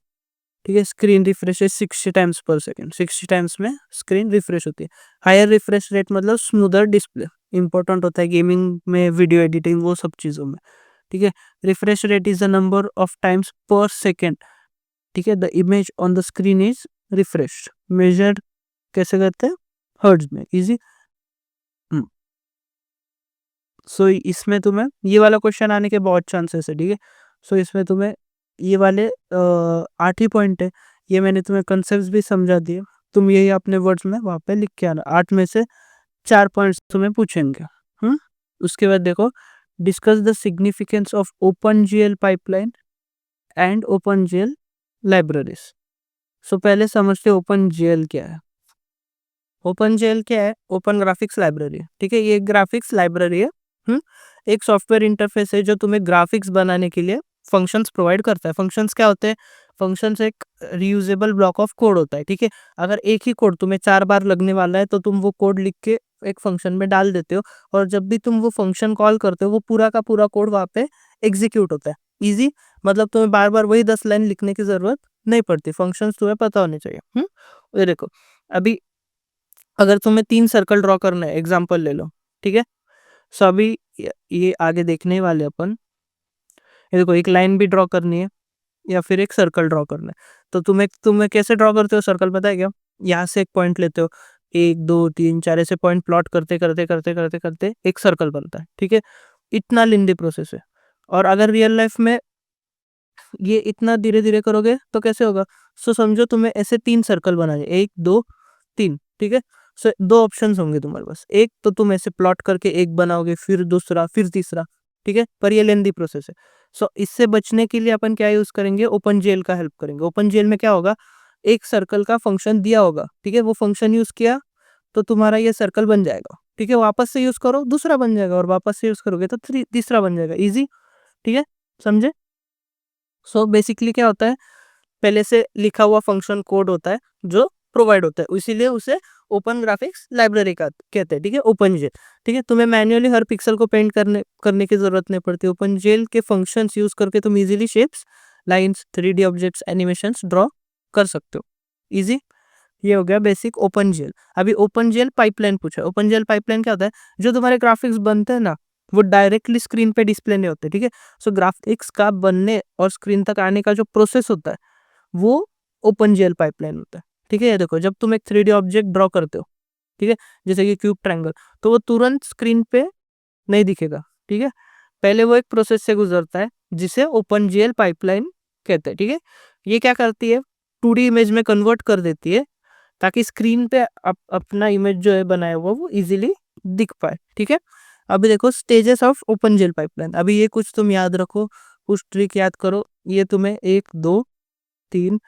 ठीक है, स्क्रीन रिफ्रेश 60 टाइम्स पर सेकंड, 60 टाइम्स में स्क्रीन रिफ्रेश होती है। हायर रिफ्रेश रेट मतलब स्मूदर डिस्प्ले, इंपॉर्टेंट होता है गेमिंग में, वीडियो एडिटिंग, वो सब चीज़ों में। ठीक है, refresh rate is the number of times पर सेकेंड। ठीक है, the image on the screen is refreshed, measured कैसे करते हैं, हर्ट्ज में, इजी। सो इसमें तुम्हें ये वाला क्वेश्चन आने के बहुत चांसेस है। ठीक है, सो इसमें तुम्हें ये वाले 8 ही पॉइंट है, ये मैंने तुम्हें कंसेप्ट भी समझा दिए, तुम यही अपने वर्ड्स में वहाँ पे लिख के आना। 8 में से 4 पॉइंट्स तुम्हें पूछेंगे। हम्म उसके बाद देखो, discuss the significance of open GL pipeline and open GL libraries. So पहले समझते ओपन जीएल क्या है। ओपन जेल क्या है, ओपन ग्राफिक्स लाइब्रेरी है। ठीक है, ये ग्राफिक्स लाइब्रेरी है। एक सॉफ्टवेयर इंटरफेस है जो तुम्हें ग्राफिक्स बनाने के लिए फंक्शंस प्रोवाइड करता है। फंक्शंस क्या होते हैं, फंक्शंस एक रीयूजेबल ब्लॉक ऑफ कोड होता है। ठीक है, अगर एक ही कोड तुम्हें 4 बार लगने वाला है तो तुम वो कोड लिख के एक फंक्शन में डाल देते हो, और जब भी तुम वो फंक्शन कॉल करते हो वो पूरा का पूरा कोड वहाँ पे एग्जीक्यूट होता है। इजी, मतलब तुम्हें बार बार वही 10 लाइन लिखने की जरूरत नहीं पड़ती, फंक्शंस तुम्हें पता होने चाहिए। ये देखो, अभी अगर तुम्हें 3 सर्कल ड्रॉ करना है, एग्जाम्पल ले लो। ठीक है, सो अभी ये आगे देखने वाले अपन, ये देखो एक लाइन भी ड्रॉ करनी है या फिर एक सर्कल ड्रॉ करना है, तो तुम्हें कैसे ड्रॉ करते हो सर्कल, पता है क्या, यहाँ से एक पॉइंट लेते हो, 1 2 3 4 ऐसे पॉइंट प्लॉट करते करते करते करते करते एक सर्कल बनता है। ठीक है, इतना लेंदी प्रोसेस है। और अगर रियल लाइफ में ये इतना धीरे धीरे करोगे तो कैसे होगा, सो समझो तुम्हें ऐसे 3 सर्कल बनाने, 1 2 3। ठीक है, सो 2 ऑप्शंस होंगे तुम्हारे पास, एक तो तुम ऐसे प्लॉट करके एक बनाओगे, फिर दूसरा, फिर तीसरा। ठीक है, पर ये लेंदी प्रोसेस है। सो इससे बचने के लिए अपन क्या यूज करेंगे, ओपन जेल का हेल्प करेंगे। ओपन जेल में क्या होगा, एक सर्कल का फंक्शन दिया होगा। ठीक है, वो फंक्शन यूज किया तो तुम्हारा ये सर्कल बन जाएगा। ठीक है, वापस से यूज करो दूसरा बन जाएगा, और वापस से यूज करोगे तो तीसरा बन जाएगा, इजी। ठीक है, समझे। सो बेसिकली क्या होता है, पहले से लिखा हुआ फंक्शन कोड होता है जो प्रोवाइड होता है, इसीलिए उसे ओपन ग्राफिक्स लाइब्रेरी का कहते हैं। ठीक है, ओपन जेल। ठीक है, तुम्हें मैन्युअली हर पिक्सल को पेंट करने की जरूरत नहीं पड़ती। ओपन जेल के फंक्शंस यूज करके तुम easily shapes lines, 3D objects, animations draw कर सकते हो। इजी। ये हो गया बेसिक ओपन अभी ओपन पाइपलाइन पूछा। ओपन पाइपलाइन क्या होता है? जो तुम्हारे ग्राफिक्स बनते हैं ना, वो डायरेक्टली स्क्रीन पे डिस्प्ले नहीं होते, ठीक है। सो ग्राफिक्स का बनने और स्क्रीन तक आने का जो प्रोसेस होता है वो ओपन पाइपलाइन होता है, ठीक है। ये देखो, जब तुम एक 3D ऑब्जेक्ट ड्रॉ करते हो, ठीक है, जैसे कि क्यूब, ट्रायंगल, तो वो तुरंत स्क्रीन पे नहीं दिखेगा, ठीक है। पहले वो एक प्रोसेस से गुजरता है जिसे ओपन पाइपलाइन कहते हैं, ठीक है। ये क्या करती है? 2D इमेज में कन्वर्ट कर देती है ताकि स्क्रीन पे अपना इमेज जो है बनाया हुआ वो इजीली दिख पाए, ठीक है। अभी देखो स्टेजेस ऑफ ओपन पाइपलाइन। अभी ये कुछ तुम याद रखो, कुछ ट्रिक याद करो। ये तुम्हें 1, 2, 3,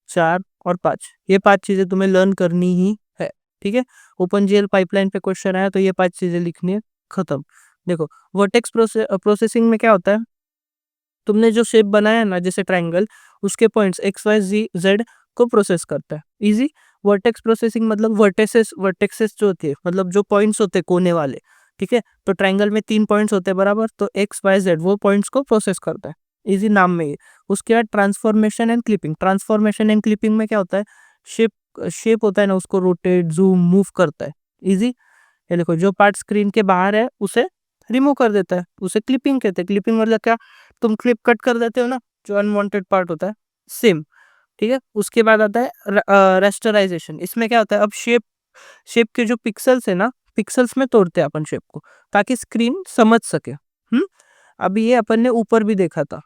4 और 5, ये 5 चीजें तुम्हें लर्न करनी ही है, ठीक है। ओपन पाइपलाइन पे क्वेश्चन आया तो ये 5 चीजें लिखनी है, खत्म। देखो, वर्टेक्स प्रोसेसिंग में क्या होता है? तुमने जो शेप बनाया ना, जैसे ट्रायंगल, उसके पॉइंट्स एक्स वाई जी जेड को प्रोसेस करता है। इजी। वर्टेक्स प्रोसेसिंग मतलब वर्टेक्सेस जो होती है, मतलब जो पॉइंट्स होते हैं कोने वाले, ठीक है। तो ट्रायंगल में 3 पॉइंट्स होते हैं बराबर, तो एक्स वाई जेड वो पॉइंट्स को प्रोसेस करता है। इजी नाम में ही। उसके बाद transformation and clipping. Transformation and clipping में क्या होता है? शेप शेप होता है ना, उसको रोटेट, जूम, मूव करता है। इजी। ये देखो, जो पार्ट स्क्रीन के बाहर है उसे रिमूव कर देता है, उसे क्लिपिंग कहते हैं। क्लिपिंग मतलब क्या? तुम क्लिप कट कर देते हो ना, जो अनवांटेड पार्ट होता है, सेम, ठीक है। उसके बाद आता है रेस्टराइजेशन। इसमें क्या होता है? अब शेप शेप के जो पिक्सल्स है ना, पिक्सल्स में तोड़ते हैं अपन शेप को, ताकि स्क्रीन समझ सके। अभी ये अपन ने ऊपर भी देखा था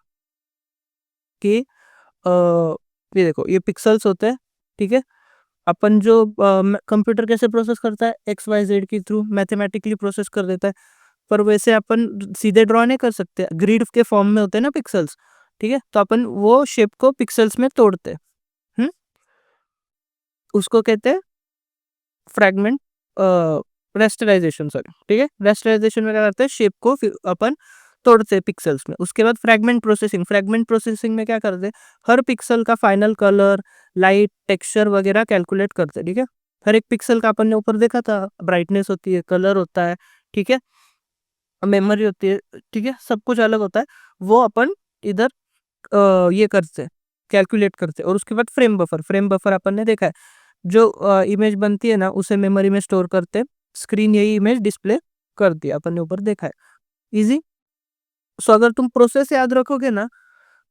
कि ये देखो, ये पिक्सल्स होते हैं, ठीक है। अपन जो कंप्यूटर कैसे प्रोसेस करता है? एक्स वाई जेड के थ्रू मैथमेटिकली प्रोसेस कर देता है। पर वैसे अपन सीधे ड्रॉ नहीं कर सकते, ग्रिड के फॉर्म में होते हैं ना पिक्सल्स, ठीक है। तो अपन वो शेप को पिक्सल्स में तोड़ते हैं। हम्म उसको कहते हैं फ्रैगमेंट रेस्टराइजेशन, सॉरी, ठीक है। रेस्टराइजेशन में क्या करते हैं? शेप को फिर अपन तोड़ते हैं पिक्सल्स में। उसके बाद फ्रैगमेंट प्रोसेसिंग। फ्रैगमेंट प्रोसेसिंग में क्या करते हैं? हर पिक्सल का फाइनल कलर, लाइट, टेक्सचर वगैरह कैलकुलेट करते हैं, ठीक है। हर एक पिक्सल का अपन ने ऊपर देखा था, ब्राइटनेस होती है, कलर होता है, ठीक है, मेमोरी होती है, ठीक है, सब कुछ अलग होता है। वो अपन इधर ये करते हैं, कैलकुलेट करते हैं। और उसके बाद फ्रेम बफर अपन ने देखा है, जो इमेज बनती है ना, उसे मेमोरी में स्टोर करते हैं, स्क्रीन यही इमेज डिस्प्ले करती है, अपन ने ऊपर देखा है। इजी। सो अगर तुम प्रोसेस याद रखोगे ना,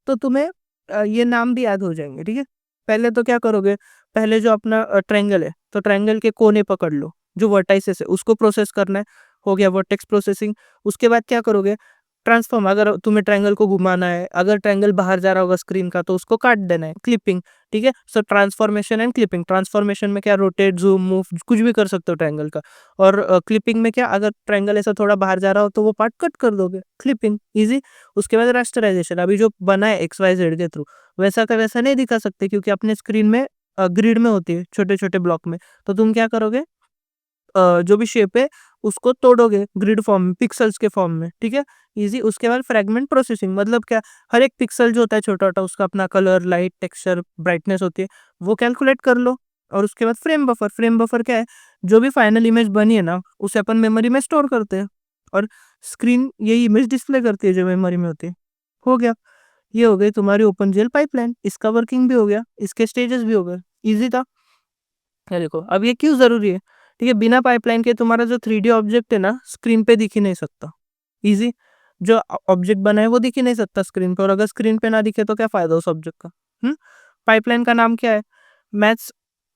तो तुम्हें ये नाम भी याद हो जाएंगे, ठीक है। पहले तो क्या करोगे? पहले जो अपना ट्रायंगल है, तो ट्रायंगल के कोने पकड़ लो, जो वर्टाइसेस है उसको प्रोसेस करना है, हो गया वर्टेक्स प्रोसेसिंग। उसके बाद क्या करोगे? ट्रांसफॉर्म। अगर तुम्हें ट्रायंगल को घुमाना है, अगर ट्रायंगल बाहर जा रहा होगा स्क्रीन का, तो उसको काट देना है, क्लिपिंग, ठीक है। सो ट्रांसफॉर्मेशन एंड क्लिपिंग। ट्रांसफॉर्मेशन में क्या? रोटेट, जूम, मूव, कुछ भी कर सकते हो ट्रायंगल का। और क्लिपिंग में क्या? अगर ट्रायंगल ऐसा थोड़ा बाहर जा रहा हो तो वो पार्ट कट कर दोगे, क्लिपिंग, इजी। उसके बाद रास्टराइजेशन। अभी जो बना है एक्स वाई जेड के थ्रू, वैसा का वैसा नहीं दिखा सकते, क्योंकि अपने स्क्रीन में ग्रिड में होती है, छोटे छोटे ब्लॉक में। तो तुम क्या करोगे? जो भी शेप है उसको तोड़ोगे ग्रिड फॉर्म में, पिक्सल्स के फॉर्म में, ठीक है, इजी। उसके बाद फ्रैगमेंट प्रोसेसिंग मतलब क्या? हर एक पिक्सल जो होता है छोटा छोटा, उसका अपना कलर, लाइट, टेक्सचर, ब्राइटनेस होती है, वो कैलकुलेट कर लो। और उसके बाद फ्रेम बफर क्या है? जो भी फाइनल इमेज बनी है ना, उसे अपन मेमोरी में स्टोर करते हैं, और स्क्रीन यही इमेज डिस्प्ले करती है जो मेमोरी में होती है। हो गया। ये हो गई तुम्हारी ओपन पाइपलाइन। इसका वर्किंग भी हो गया, इसके स्टेजेस भी हो गए। इजी था। ये देखो, अब ये क्यों जरूरी है? ठीक है, बिना पाइपलाइन के तुम्हारा जो 3D ऑब्जेक्ट है ना, स्क्रीन पे दिख ही नहीं सकता। इजी। जो ऑब्जेक्ट बना है वो दिख ही नहीं सकता स्क्रीन पे, और अगर स्क्रीन पे ना दिखे तो क्या फायदा उस ऑब्जेक्ट का? पाइपलाइन का नाम क्या है? मैथ्स।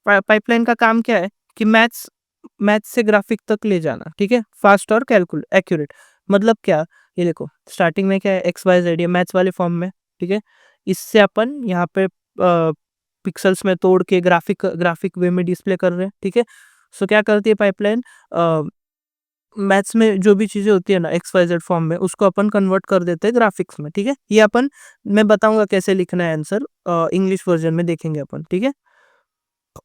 पाइपलाइन का काम क्या है? कि मैथ्स मैथ्स से ग्राफिक तक ले जाना, ठीक है, फास्ट और कैलकुलेट एक्यूरेट। मतलब क्या? ये देखो, स्टार्टिंग में क्या है? एक्स वाई जेड, ये मैथ्स वाले फॉर्म में, ठीक है। इससे अपन यहाँ पे पिक्सल्स में तोड़ के ग्राफिक ग्राफिक वे में डिस्प्ले कर रहे हैं, ठीक है। सो क्या करती है पाइपलाइन? मैथ्स में जो भी चीजें होती है ना एक्स वाई जेड फॉर्म में, उसको अपन कन्वर्ट कर देते हैं ग्राफिक्स में, ठीक है। ये अपन, मैं बताऊंगा कैसे लिखना है आंसर, इंग्लिश वर्जन में देखेंगे अपन, ठीक है।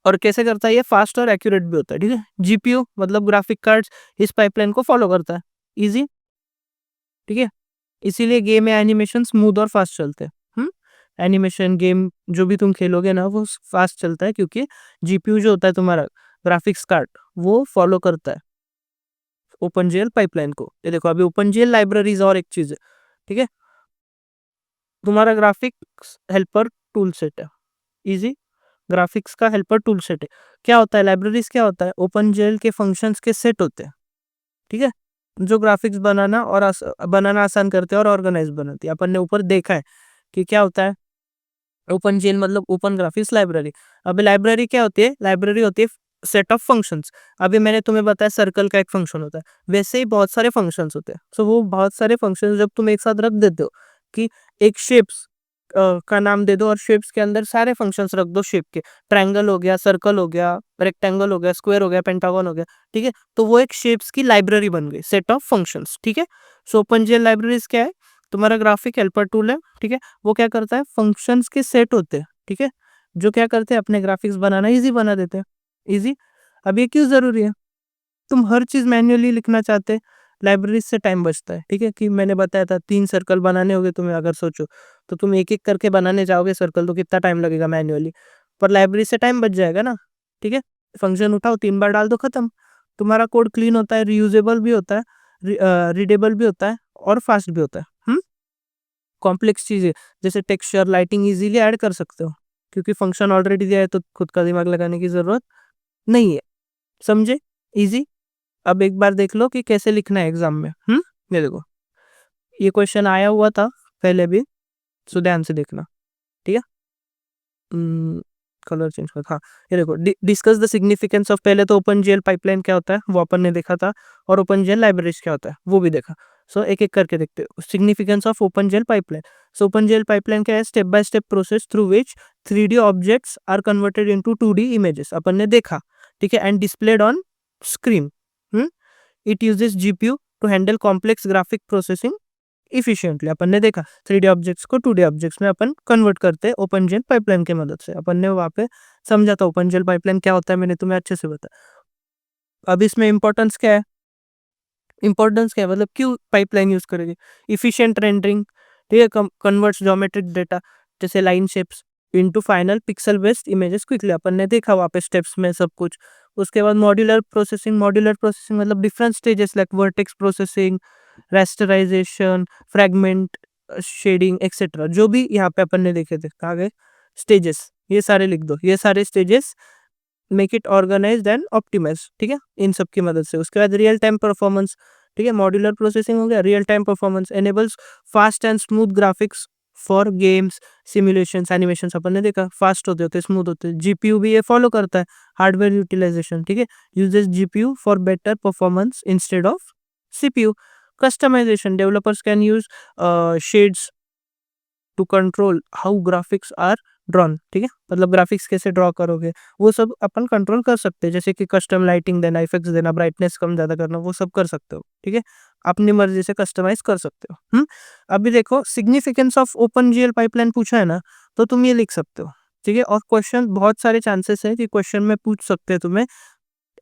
और कैसे करता है? ये फास्ट और एक्यूरेट भी होता है, ठीक है। जीपीयू मतलब ग्राफिक कार्ड्स इस पाइपलाइन को फॉलो करता है। इजी, ठीक है। इसीलिए गेम या एनिमेशन स्मूथ और फास्ट चलते हैं। एनिमेशन, गेम जो भी तुम खेलोगे ना, वो फास्ट चलता है, क्योंकि जीपीयू जो होता है तुम्हारा, ग्राफिक्स कार्ड, वो फॉलो करता है ओपन पाइपलाइन को। ये देखो, अभी ओपन लाइब्रेरीज और एक चीज है, ठीक है। तुम्हारा ग्राफिक्स हेल्पर टूल सेट है, इजी ग्राफिक्स का हेल्पर टूल सेट है। क्या होता है लाइब्रेरीज, क्या होता है ओपन के फंक्शंस के सेट होते हैं, ठीक है, जो ग्राफिक्स बनाना और बनाना आसान करते हैं और ऑर्गेनाइज बनाती है। अपन ने ऊपर देखा है कि क्या होता है ओपन जेल मतलब ओपन ग्राफिक्स लाइब्रेरी। अभी लाइब्रेरी क्या होती है, लाइब्रेरी होती है सेट ऑफ फंक्शंस। अभी मैंने तुम्हें बताया सर्कल का एक फंक्शन होता है, वैसे ही बहुत सारे फंक्शंस होते हैं। सो वो बहुत सारे फंक्शंस जब तुम एक साथ रख देते हो कि एक शेप्स का नाम दे दो और शेप्स के अंदर सारे फंक्शंस रख दो शेप के, ट्रायंगल हो गया, सर्कल हो गया, रेक्टेंगल हो गया, स्क्वायर हो गया, पेंटागन हो गया, ठीक है, तो वो एक शेप्स की लाइब्रेरी बन गई, सेट ऑफ फंक्शंस, ठीक है। सो ओपन जेल लाइब्रेरीज क्या है, तुम्हारा ग्राफिक हेल्पर टूल है, ठीक है। वो क्या करता है फंक्शंस के सेट होते हैं, ठीक है, जो क्या करते हैं अपने ग्राफिक्स बनाना इजी बना देते हैं, इजी। अब ये क्यों जरूरी है, तुम हर चीज मैन्युअली लिखना चाहते हैं, लाइब्रेरी से टाइम बचता है, ठीक है, कि मैंने बताया था 3 सर्कल बनाने होंगे तुम्हें, अगर सोचो तो तुम एक एक करके बनाने जाओगे सर्कल तो कितना टाइम लगेगा मैन्युअली, पर लाइब्रेरी से टाइम बच जाएगा ना, ठीक है। फंक्शन उठाओ 3 बार डाल दो खत्म, तुम्हारा कोड क्लीन होता है, रीयूजेबल भी होता है, रीडेबल भी होता है और फास्ट भी होता है। कॉम्प्लेक्स चीजें जैसे टेक्सचर लाइटिंग इजीली ऐड कर सकते हो, क्योंकि फंक्शन ऑलरेडी दिया है तो खुद का दिमाग लगाने की जरूरत नहीं है, समझे, इजी। अब एक बार देख लो कि कैसे लिखना है एग्जाम में। ये देखो, ये क्वेश्चन आया हुआ था पहले भी, सो ध्यान से देखना, ठीक है। कलर चेंज कर, हाँ, ये देखो डिस्कस द सिग्निफिकेंस ऑफ, पहले तो ओपन जेल पाइपलाइन क्या होता है वो अपन ने देखा था, और ओपन जेल लाइब्रेरीज क्या होता है वो भी देखा। सो एक एक करके देखते हो, significance of open GL pipeline. So open GL pipeline क्या है, step by step process through which 3D objects are converted into 2D images, अपन ने देखा, ठीक है, and displayed on screen. It uses GPU to handle complex graphic processing efficiently. अपन ने देखा 3D ऑब्जेक्ट्स को 2D ऑब्जेक्ट्स में अपन कन्वर्ट करते हैं ओपन जेल पाइपलाइन की मदद से, अपन ने वहां पे समझा था ओपन जेल पाइपलाइन क्या होता है, मैंने तुम्हें अच्छे से बताया। अब इसमें इंपॉर्टेंस क्या है, इंपॉर्टेंस क्या है मतलब क्यों पाइपलाइन यूज करेंगे, इफिशिएंट रेंडरिंग, ठीक है, कन्वर्ट्स ज्योमेट्रिक डेटा जैसे line shapes into final pixel based images quickly, अपन ने देखा वहाँ पे स्टेप्स में सब कुछ। उसके बाद मॉड्यूलर प्रोसेसिंग मतलब different stages like vertex processing, rasterisation, fragment shading etcetera, जो भी यहाँ पे अपन ने देखे थे, कहा गए स्टेजेस, ये सारे लिख दो, ये सारे stages make it organised and optimise, ठीक है, इन सब की मदद से। उसके बाद रियल टाइम परफॉर्मेंस, ठीक है, मॉड्यूलर प्रोसेसिंग हो गया, real time performance enables fast and smooth graphics for games, simulations, animations, अपन ने देखा फास्ट होते स्मूथ होते। जीपीयू भी ये फॉलो करता है हार्डवेयर यूटिलाइजेशन, ठीक है, uses GPU for better performance instead of CPU. Customisation, developers can use shades to control how graphics are drawn, ठीक है, मतलब ग्राफिक्स कैसे ड्रॉ करोगे वो सब अपन कंट्रोल कर सकते हैं, जैसे कि कस्टम लाइटिंग देना, इफेक्ट्स देना, ब्राइटनेस कम ज्यादा करना, वो सब कर सकते हो, ठीक है, अपनी मर्जी से कस्टमाइज कर सकते हो। अभी देखो significance of open GL pipeline पूछा है ना, तो तुम ये लिख सकते हो, ठीक है, और क्वेश्चन बहुत सारे चांसेस है कि क्वेश्चन में पूछ सकते हैं तुम्हें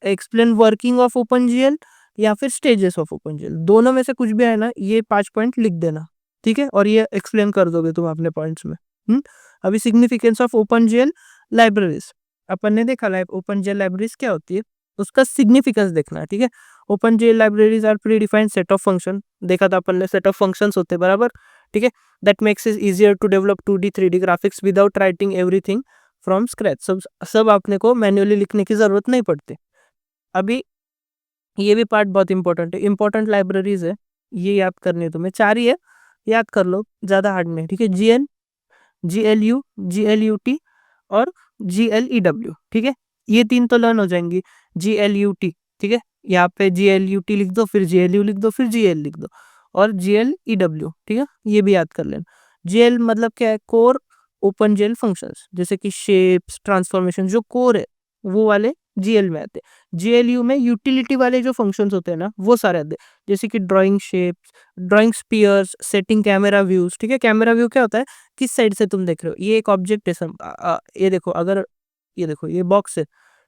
explain working of open GL या फिर स्टेजेस ऑफ ओपन जीएल, दोनों में से कुछ भी है ना, ये 5 पॉइंट लिख देना, ठीक है, और ये एक्सप्लेन कर दोगे तुम अपने पॉइंट्स में। अभी significance of open jail libraries, अपन ने देखा ओपन जेल लाइब्रेरीज क्या होती है, उसका सिग्निफिकेंस देखना है, ठीक है। Open jail libraries are predefined set of function, देखा था अपन ने सेट ऑफ फंक्शंस होते बराबर, ठीक है, that makes it easier to develop 2D 3D graphics without writing everything from scratch, सब आपने को मैन्युअली लिखने की जरूरत नहीं पड़ती। अभी ये भी पार्ट बहुत इंपॉर्टेंट है, इंपॉर्टेंट लाइब्रेरीज है, ये याद करनी है तुम्हें, 4 ही है, याद कर लो, ज्यादा हार्ड नहीं, ठीक है। GLU, GLUT और GLEW, ठीक है, ये 3 तो लर्न हो जाएंगी। GLUT, ठीक है, यहाँ पे GLUT लिख दो, फिर GLU लिख दो, फिर GL लिख दो, और GLEW, ठीक है, ये भी याद कर लेना। GL मतलब क्या है, कोर ओपन जेल फंक्शंस, जैसे कि शेप्स ट्रांसफॉर्मेशन जो कोर है वो वाले GL में आते हैं। GLU में यूटिलिटी वाले जो फंक्शंस होते हैं ना वो सारे आते हैं, जैसे कि drawing shapes, drawing spheres, setting camera views, ठीक है, कैमरा व्यू क्या होता है, किस साइड से तुम देख रहे हो, ये एक ऑब्जेक्ट है ये देखो, अगर ये देखो ये बॉक्स है,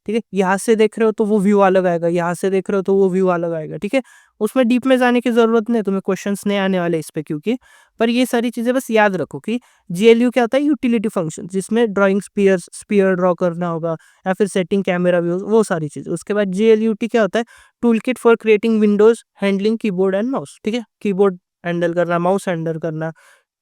ठीक है, यहाँ से देख रहे हो तो वो व्यू अलग आएगा, यहाँ से देख रहे हो तो वो व्यू अलग आएगा, ठीक है। उसमें डीप में जाने की जरूरत नहीं, तुम्हें क्वेश्चंस नहीं आने वाले इस पे, क्योंकि पर ये सारी चीजें बस याद रखो कि GLU क्या होता है, यूटिलिटी फंक्शन, जिसमें ड्राइंग स्पीयर ड्रॉ करना होगा या फिर सेटिंग कैमरा व्यूज, वो सारी चीजें। उसके बाद GLUT क्या होता है, tool kit for creating Windows handling keyboard and mouse, ठीक है, कीबोर्ड हैंडल करना, माउस हैंडल करना,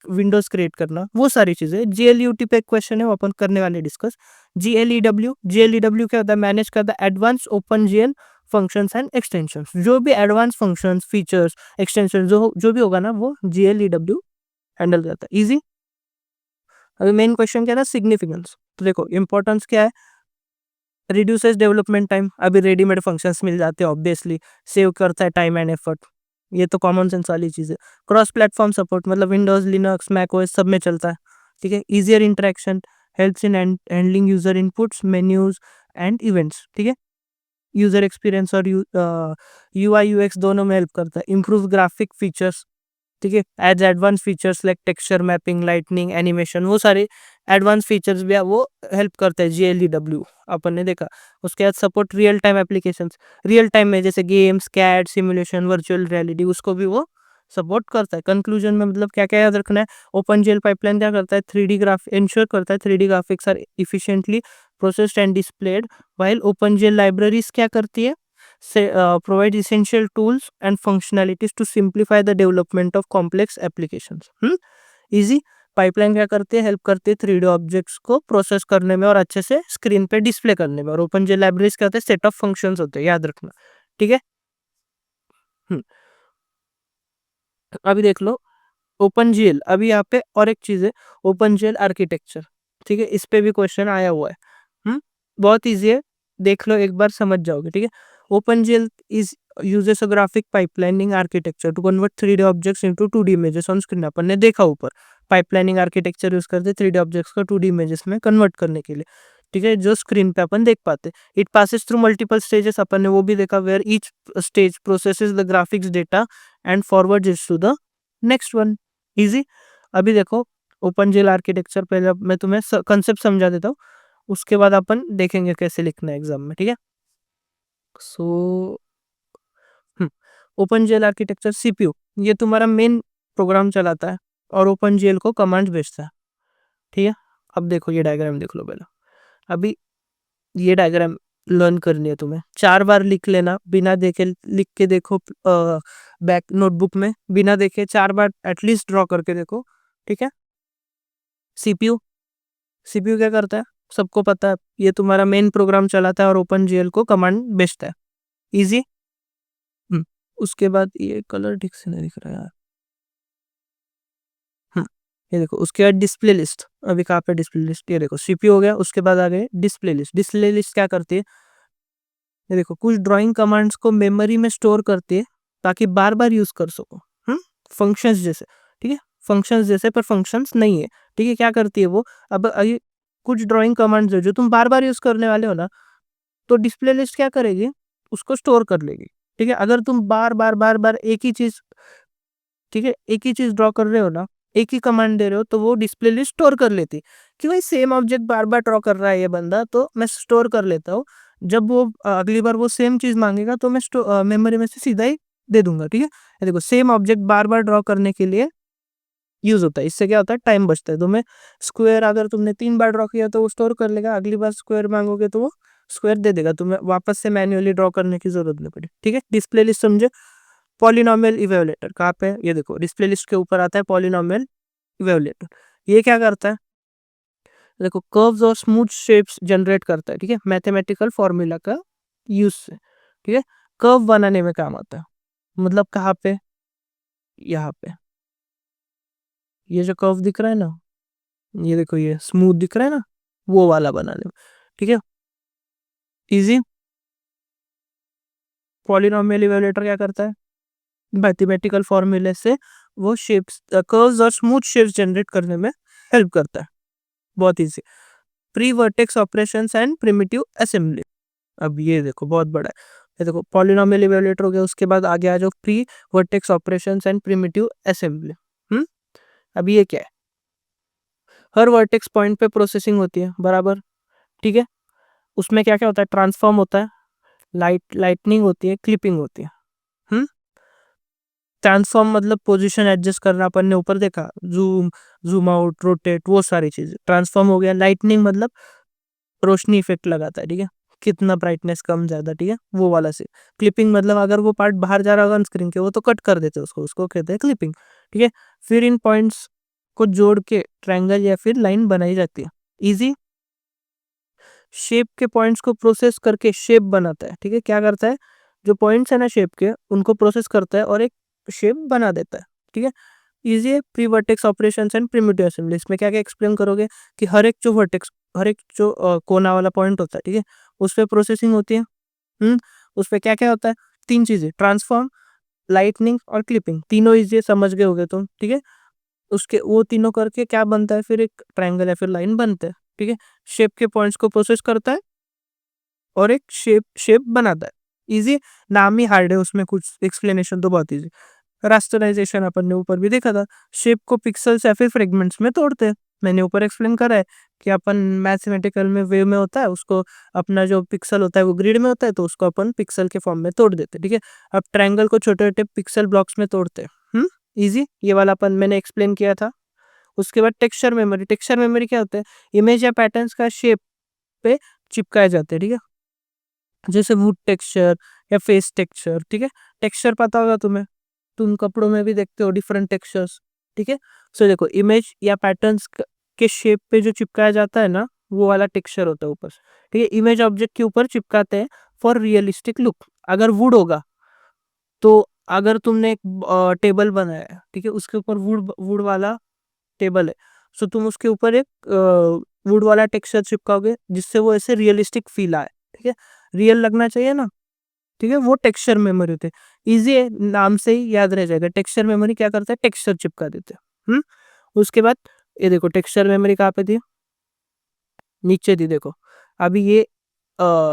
विंडोज क्रिएट करना, वो सारी चीजें। जीएलयूटी पे एक क्वेश्चन है, वो अपन करने वाले डिस्कस। जीएलईडब्ल्यू क्या होता है? मैनेज करता है advance open GL functions and extensions. जो भी एडवांस फंक्शंस, फीचर्स, एक्सटेंशन जो भी होगा ना, वो जीएलईडब्ल्यू हैंडल करता है। इजी। अभी मेन क्वेश्चन क्या है ना, सिग्निफिकेंस। तो देखो इंपॉर्टेंस क्या है? Reduces development time. अभी रेडीमेड फंक्शंस मिल जाते हैं ऑब्वियसली। सेव करता है टाइम एंड एफर्ट, ये तो कॉमन सेंस वाली चीज है। क्रॉस प्लेटफॉर्म सपोर्ट, मतलब विंडोज, लिनक्स, मैक ओएस सब में चलता है। ठीक है। Easier interaction, helps in handling user inputs, menus and events. ठीक है। यूजर एक्सपीरियंस और यूआई यूएक्स दोनों में हेल्प करता है। Improve graphic features. ठीक है। As advance features like texture mapping, lightning, animation, वो सारे एडवांस फीचर्स भी वो हेल्प करते हैं जीएलईडब्ल्यू, अपन ने देखा। उसके बाद support real time applications. Real time में जैसे games, CAD, simulation, virtual reality, उसको भी वो सपोर्ट करता है। कंक्लूजन में मतलब क्या क्या याद रखना है? ओपन जीएल पाइपलाइन क्या करता है? 3D ग्राफ इंश्योर करता है 3D graphics are efficiently processed and displayed, while open GL libraries क्या करती है? Provide essential tools and functionalities to simplify the development of complex applications. Easy. Pipeline क्या करती है? हेल्प करती है 3D ऑब्जेक्ट्स को प्रोसेस करने में और अच्छे से स्क्रीन पे डिस्प्ले करने में। और ओपन जेल लाइब्रेरीज क्या होते हैं? सेट ऑफ फंक्शंस होते हैं, याद रखना। ठीक है। हम्म, अभी देख लो ओपन जीएल। अभी यहाँ पे और एक चीज है, ओपन जीएल आर्किटेक्चर। ठीक है। इस पे भी क्वेश्चन आया हुआ है। बहुत इजी है, देख लो एक बार समझ जाओगे। ठीक है। Open GL is uses a graphic pipelining architecture to convert 3D objects into 2D images on screen। अपन ने देखा ऊपर, पाइपलाइनिंग आर्किटेक्चर यूज करते 3D ऑब्जेक्ट्स को 2D इमेजेस में कन्वर्ट करने के लिए। ठीक है। जो स्क्रीन पे अपन देख पाते। It passes through multiple stages, अपन ने वो भी देखा, where each stage processes the graphics data and forward to the next one. Easy. अभी देखो ओपन जेल आर्किटेक्चर, पहले मैं तुम्हें कंसेप्ट समझा देता हूँ, उसके बाद अपन देखेंगे कैसे लिखना है एग्जाम में। ठीक है। So open jail architecture, CPU ये तुम्हारा मेन प्रोग्राम चलाता है और ओपन जेल को कमांड भेजता है। ठीक है। अब देखो ये डायग्राम देख लो पहले। अभी ये डायग्राम लर्न करनी है तुम्हें, 4 बार लिख लेना, बिना देखे लिख के देखो, बैक नोटबुक में बिना देखे 4 बार एटलीस्ट ड्रॉ करके देखो। ठीक है। सीपीयू, सीपीयू क्या करता है? सबको पता है, ये तुम्हारा मेन प्रोग्राम चलाता है और ओपन जीएल को कमांड भेजता है। इजी। उसके बाद ये कलर ठीक से नहीं दिख रहा है यार। ये देखो उसके बाद डिस्प्ले लिस्ट। अभी कहाँ पे डिस्प्ले लिस्ट? ये देखो सीपीयू हो गया, उसके बाद आ गए डिस्प्ले लिस्ट। डिस्प्ले लिस्ट क्या करती है? ये देखो कुछ ड्राइंग कमांड्स को मेमोरी में स्टोर करती है ताकि बार बार यूज कर सको। फंक्शंस जैसे। ठीक है। फंक्शंस जैसे पर फंक्शंस नहीं है। ठीक है। क्या करती है वो? अब ये कुछ ड्राइंग कमांड्स है जो तुम बार बार यूज करने वाले हो ना, तो डिस्प्ले लिस्ट क्या करेगी? उसको स्टोर कर लेगी। ठीक है। अगर तुम बार बार बार बार एक ही चीज, ठीक है, एक ही चीज ड्रॉ कर रहे हो ना, एक ही कमांड दे रहे हो, तो वो डिस्प्ले लिस्ट स्टोर कर लेती कि भाई सेम ऑब्जेक्ट बार बार ड्रॉ कर रहा है ये बंदा, तो मैं स्टोर कर लेता हूँ। जब वो अगली बार वो सेम चीज मांगेगा तो मैं मेमोरी में से सीधा ही दे दूंगा। ठीक है। ये देखो सेम ऑब्जेक्ट बार बार ड्रॉ करने के लिए यूज होता है। इससे क्या होता है? टाइम बचता है। तो मैं स्क्वायर अगर तुमने 3 बार ड्रॉ किया तो वो स्टोर कर लेगा, अगली बार स्क्वायर मांगोगे तो वो स्क्वायर दे देगा, तुम्हें वापस से मैन्युअली ड्रॉ करने की जरूरत नहीं पड़ी। ठीक है। डिस्प्ले लिस्ट समझे। पॉलिनोमियल इवेल्युएटर कहाँ पे है? ये देखो डिस्प्ले लिस्ट के ऊपर आता है पॉलिनोमियल इवेल्युएटर। ये क्या करता है? देखो कर्व्स और स्मूथ शेप्स जनरेट करता है। ठीक है। मैथमेटिकल फॉर्मूला का यूज से। ठीक है। कर्व बनाने में काम आता है। मतलब कहाँ पे? यहाँ पे। ये जो कर्व दिख रहा है ना, ये देखो ये स्मूथ दिख रहा है ना, वो वाला बनाने में। ठीक है। इजी। पॉलिनोमियल इवेल्युएटर क्या करता है? मैथमेटिकल फॉर्मूले से वो शेप्स, कर्व्स और स्मूथ शेप्स जनरेट करने में हेल्प करता है। बहुत easy. Pre vertex operations and primitive assembly. अब ये देखो बहुत बड़ा है। ये देखो पॉलिनोमियल इवेल्युएटर हो गया, उसके बाद आगे आ जाओ pre vertex operations and primitive assembly. अब ये क्या है? हर वर्टेक्स पॉइंट पे प्रोसेसिंग होती है, बराबर। ठीक है। उसमें क्या क्या होता है? ट्रांसफॉर्म होता है, लाइटनिंग होती है, क्लिपिंग होती है। हम्म ट्रांसफॉर्म मतलब पोजीशन एडजस्ट करना, अपन ने ऊपर देखा, जूम, जूम आउट, रोटेट, वो सारी चीजें ट्रांसफॉर्म हो गया। लाइटनिंग मतलब रोशनी इफेक्ट लगाता है। ठीक है। कितना ब्राइटनेस कम ज्यादा। ठीक है। वो वाला से। क्लिपिंग मतलब अगर वो पार्ट बाहर जा रहा होगा स्क्रीन के, वो तो कट कर देते हैं उसको, उसको कहते हैं क्लिपिंग। ठीक है। फिर इन पॉइंट्स को जोड़ के ट्रायंगल या फिर लाइन बनाई जाती है। इजी। शेप के पॉइंट्स को प्रोसेस करके शेप बनाता है, ठीक है। क्या करता है, जो पॉइंट्स है ना शेप के, उनको प्रोसेस करता है और एक शेप बना देता है, ठीक है। इजी है। Pre vertex operations and primitive assembly, इसमें क्या क्या एक्सप्लेन करोगे कि हर एक जो कोना वाला पॉइंट होता है, ठीक है, उस पर प्रोसेसिंग होती है। उस पर क्या क्या होता है, तीन चीजें, ट्रांसफॉर्म, लाइटनिंग और क्लिपिंग, तीनों इजी समझ गए होगे तुम, ठीक है। उसके वो तीनों करके क्या बनता है, फिर एक ट्रायंगल या फिर लाइन बनता है, ठीक है। शेप के पॉइंट्स को प्रोसेस करता है और एक शेप शेप बनाता है। इजी। नाम ही हार्ड है, उसमें कुछ एक्सप्लेनेशन तो बहुत इजी। रास्टराइजेशन अपन ने ऊपर भी देखा था, शेप को पिक्सल्स या फिर फ्रेगमेंट्स में तोड़ते हैं। मैंने ऊपर एक्सप्लेन करा है कि अपन मैथमेटिकल में वेव में होता है, उसको अपना जो पिक्सल होता है वो ग्रिड में होता है, तो उसको अपन पिक्सल के फॉर्म में तोड़ देते हैं, ठीक है। अब ट्रायंगल को छोटे छोटे पिक्सल ब्लॉक्स में तोड़ते हैं। इजी, ये वाला अपन मैंने एक्सप्लेन किया था। उसके बाद टेक्सचर मेमोरी। टेक्सचर मेमोरी क्या होता है, इमेज या पैटर्न्स का शेप पे चिपकाए जाते हैं, ठीक है। जैसे वुड टेक्सचर या फेस टेक्सचर, ठीक है। टेक्सचर पता होगा तुम्हें, तुम कपड़ों में भी देखते हो डिफरेंट टेक्सचर्स, ठीक है। सो देखो, इमेज या पैटर्न्स के शेप पे जो चिपकाया जाता है ना, वो वाला टेक्सचर होता है ऊपर से, ठीक है। इमेज ऑब्जेक्ट के ऊपर चिपकाते हैं फॉर रियलिस्टिक लुक। अगर वुड होगा तो, अगर तुमने एक टेबल बनाया है, ठीक है, उसके ऊपर वुड वुड वाला टेबल है, सो तुम उसके ऊपर एक वुड वाला टेक्सचर चिपकाओगे जिससे वो ऐसे रियलिस्टिक फील आए, ठीक है। रियल लगना चाहिए ना, ठीक है, वो टेक्सचर मेमोरी होते हैं। इजी है, नाम से ही याद रह जाएगा। टेक्सचर मेमोरी क्या करता है, टेक्सचर चिपका देते हैं। उसके बाद ये देखो, टेक्सचर मेमोरी कहाँ पे थी, नीचे थी, देखो। अभी ये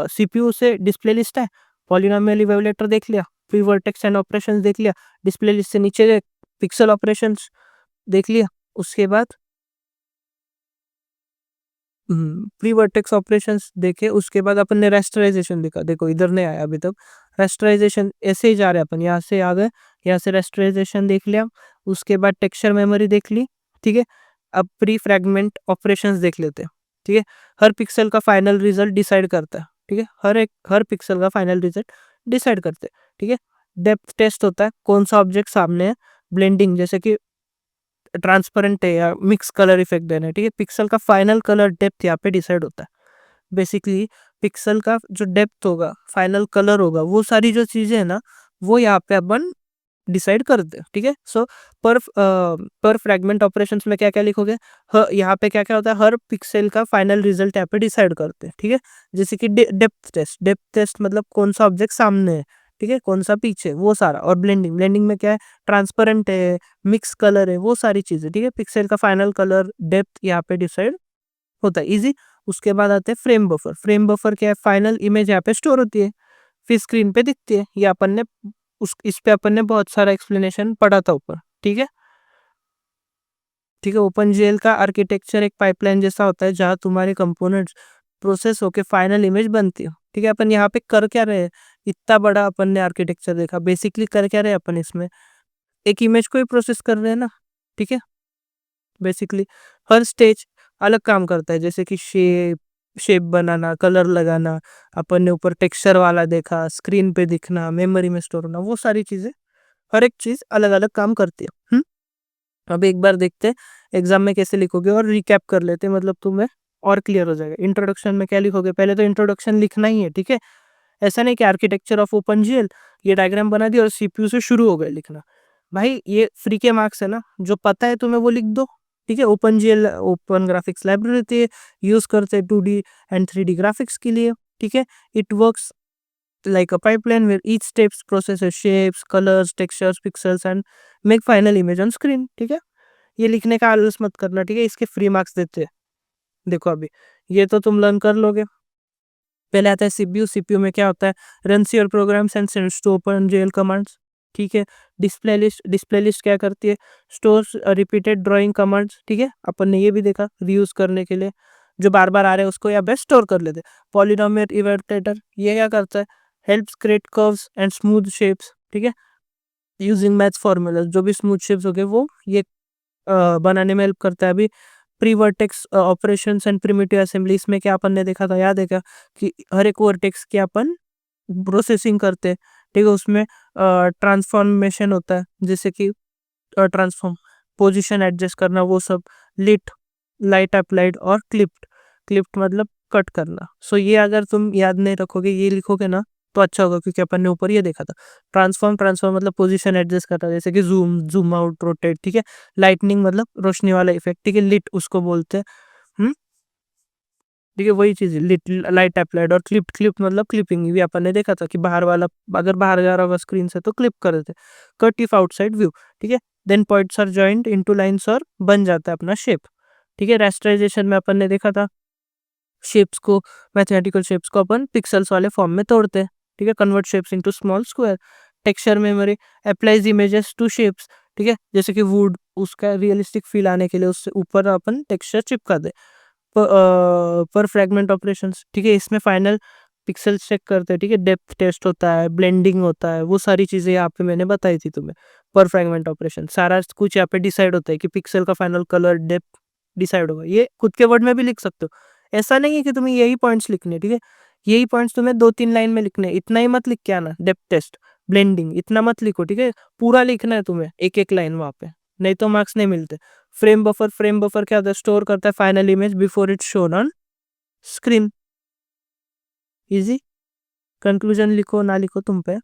सीपीयू से डिस्प्ले लिस्ट है, पॉलिनोमियल इवैल्यूएटर देख लिया, प्री वर्टेक्स एंड ऑपरेशंस देख लिया, डिस्प्ले लिस्ट से नीचे पिक्सल ऑपरेशंस देख लिया। उसके बाद प्री वर्टेक्स ऑपरेशंस देखे, उसके बाद अपन ने रेस्टराइजेशन देखा। देखो इधर नहीं आया अभी तक, रेस्टराइजेशन ऐसे ही जा रहे हैं अपन, यहाँ से आ गए, यहाँ से रेस्टराइजेशन देख लिया। उसके बाद टेक्सचर मेमोरी देख ली, ठीक है। अब प्री फ्रैगमेंट ऑपरेशंस देख लेते हैं, ठीक है। हर पिक्सल का फाइनल रिजल्ट डिसाइड करता है, ठीक है। हर पिक्सल का फाइनल रिजल्ट डिसाइड करते हैं, ठीक है। डेप्थ टेस्ट होता है, कौन सा ऑब्जेक्ट सामने है। ब्लेंडिंग, जैसे कि ट्रांसपेरेंट है या मिक्स कलर इफेक्ट देना है, ठीक है। पिक्सल का फाइनल कलर डेप्थ यहाँ पे डिसाइड होता है। बेसिकली पिक्सल का जो डेप्थ होगा, फाइनल कलर होगा, वो सारी जो चीजें है ना, वो यहाँ पे अपन डिसाइड करते हैं, ठीक है। सो पर फ्रैगमेंट ऑपरेशंस में क्या क्या लिखोगे, यहाँ पे क्या क्या होता है, हर पिक्सल का फाइनल रिजल्ट यहाँ पे डिसाइड करते हैं, ठीक है। जैसे कि डेप्थ टेस्ट मतलब कौन सा ऑब्जेक्ट सामने है, ठीक है, कौन सा पीछे, वो सारा। और ब्लेंडिंग, ब्लेंडिंग में क्या है, ट्रांसपेरेंट है, मिक्स कलर है, वो सारी चीजें, ठीक है। पिक्सल का फाइनल कलर डेप्थ यहाँ पे डिसाइड होता है। इजी। उसके बाद आते हैं फ्रेम बफर। फ्रेम बफर क्या है, फाइनल इमेज यहाँ पे स्टोर होती है, फिर स्क्रीन पे दिखती है। ये अपन ने इस पे अपन ने बहुत सारा एक्सप्लेनेशन पढ़ा था ऊपर, ठीक है। ठीक है, ओपन जेल का आर्किटेक्चर एक पाइपलाइन जैसा होता है, जहां तुम्हारे कंपोनेंट्स प्रोसेस होके फाइनल इमेज बनती है, ठीक है। अपन यहाँ पे कर क्या रहे हैं, इतना बड़ा अपन ने आर्किटेक्चर देखा, बेसिकली कर क्या रहे हैं अपन इसमें, एक इमेज को ही प्रोसेस कर रहे हैं ना, ठीक है। बेसिकली हर स्टेज अलग काम करता है, जैसे कि शेप शेप बनाना, कलर लगाना, अपन ने ऊपर टेक्सचर वाला देखा, स्क्रीन पे दिखना, मेमोरी में स्टोर होना, वो सारी चीजें, हर एक चीज अलग अलग काम करती है। अब एक बार देखते हैं एग्जाम में कैसे लिखोगे, और रिकैप कर लेते हैं, मतलब तुम्हें और क्लियर हो जाएगा। इंट्रोडक्शन में क्या लिखोगे, पहले तो इंट्रोडक्शन लिखना ही है, ठीक है। ऐसा नहीं कि आर्किटेक्चर ऑफ ओपन जीएल ये डायग्राम बना दिया और सीपीयू से शुरू हो गए लिखना। भाई ये फ्री के मार्क्स है ना, जो पता है तुम्हें वो लिख दो, ठीक है। Open GL open graphics library होती है, यूज करते हैं 2D एंड 3D ग्राफिक्स के लिए, ठीक है। It works like a pipeline where each steps processes shapes, colors, textures, pixels and make final image on screen, ठीक है। ये लिखने का आलस मत करना, ठीक है, इसके फ्री मार्क्स देते हैं। देखो अभी ये तो तुम लर्न कर लोगे। पहले आता है सीपीयू। सीपीयू में क्या होता है, runs your programs and sends to OpenGL commands, ठीक है। डिस्प्ले लिस्ट क्या करती है, स्टोर्स रिपीटेड ड्राइंग कमांड्स, ठीक है। अपन ने ये भी देखा, रीयूज करने के लिए जो बार बार आ रहे हैं उसको या बेस्ट स्टोर कर लेते। पॉलिनोमियल इवैल्यूएटर ये क्या करता है, helps create curves and smooth shapes, ठीक है। यूजिंग मैथ्स फॉर्मूला, जो भी स्मूथ शेप्स हो गए वो ये बनाने में हेल्प करता है। अभी pre vertex operations and primitive assembly, इसमें क्या अपन ने देखा था, याद है क्या, कि हर एक वर्टेक्स की अपन प्रोसेसिंग करते हैं, ठीक है। उसमें ट्रांसफॉर्मेशन होता है, जैसे कि ट्रांसफॉर्म पोजीशन एडजस्ट करना, वो सब, लिट, लाइट अप्लाइड और क्लिप्ड। क्लिप्ड मतलब कट करना। सो ये अगर तुम याद नहीं रखोगे, ये लिखोगे ना तो अच्छा होगा, क्योंकि अपन ने ऊपर ये देखा था। ट्रांसफॉर्म मतलब पोजीशन एडजस्ट करता है, जैसे कि जूम, जूम आउट, रोटेट, ठीक है। लाइटनिंग मतलब रोशनी वाला इफेक्ट, ठीक है। लिट उसको बोलते हैं। हम्म ठीक है, वही चीज है, लिट, लाइट अप्लाइड और क्लिप मतलब क्लिपिंग, भी अपन ने देखा था कि बाहर वाला अगर बाहर जा रहा होगा स्क्रीन से तो क्लिप कर देते। कट इफ आउटसाइड व्यू, ठीक है। Then points are joint into lines और बन जाता है अपना शेप, ठीक है। रेस्टराइजेशन में अपन ने देखा था शेप्स को, मैथमेटिकल शेप्स को अपन पिक्सेल्स वाले फॉर्म में तोड़ते हैं, ठीक है। Convert shapes into small square. Texture memory applies images to shapes, ठीक है। जैसे कि वुड, उसका रियलिस्टिक फील आने के लिए उससे ऊपर अपन टेक्सचर चिपका दे। पर फ्रैगमेंट ऑपरेशंस, ठीक है। इसमें फाइनल पिक्सल चेक करते हैं, ठीक है। डेप्थ टेस्ट होता है, ब्लेंडिंग होता है, वो सारी चीजें यहाँ पे मैंने बताई थी तुम्हें। पर फ्रैगमेंट ऑपरेशन सारा कुछ यहाँ पे डिसाइड होता है कि पिक्सल का फाइनल कलर, डेप्थ डिसाइड होगा। ये खुद के वर्ड में भी लिख सकते हो, ऐसा नहीं है कि तुम्हें यही पॉइंट्स लिखने, ठीक है। यही पॉइंट्स तुम्हें 2-3 लाइन में लिखने, इतना ही मत लिख के आना। डेप्थ टेस्ट, ब्लेंडिंग इतना मत लिखो, ठीक है। पूरा लिखना है तुम्हें, एक एक लाइन वहां पे, नहीं तो मार्क्स नहीं मिलते। फ्रेम बफर क्या होता है, स्टोर करता है final image before it's shown on screen. Easy. Conclusion लिखो ना लिखो तुम पे,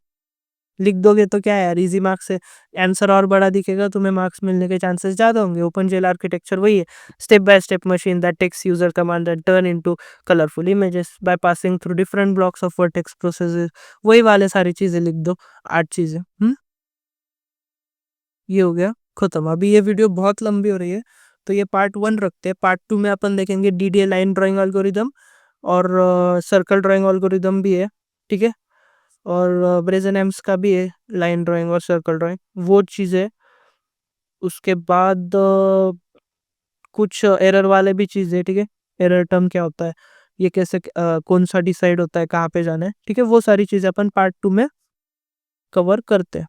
लिख दोगे तो क्या है यार, इजी मार्क्स है। आंसर और बड़ा दिखेगा, तुम्हें मार्क्स मिलने के चांसेस ज्यादा होंगे। ओपन जेल आर्किटेक्चर वही है, step by step machine that takes user command and turn into colourful images by passing through different blocks of vertex processes. वही वाले सारी चीजें लिख दो, 8 चीजें। ये हो गया खत्म। अभी ये वीडियो बहुत लंबी हो रही है, तो ये पार्ट 1 रखते हैं। पार्ट 2 में अपन देखेंगे डीडीए लाइन ड्राइंग एल्गोरिदम, और सर्कल ड्राइंग एल्गोरिदम भी है, ठीक है। और ब्रेजन एम्स का भी है, लाइन ड्राइंग और सर्कल ड्राइंग, वो चीज़ें। उसके बाद कुछ एरर वाले भी चीज़ें, ठीक है। एरर टर्म क्या होता है, ये कैसे कौन सा डिसाइड होता है, कहाँ पे जाना है, ठीक है। वो सारी चीज़ें अपन पार्ट 2 में कवर करते हैं।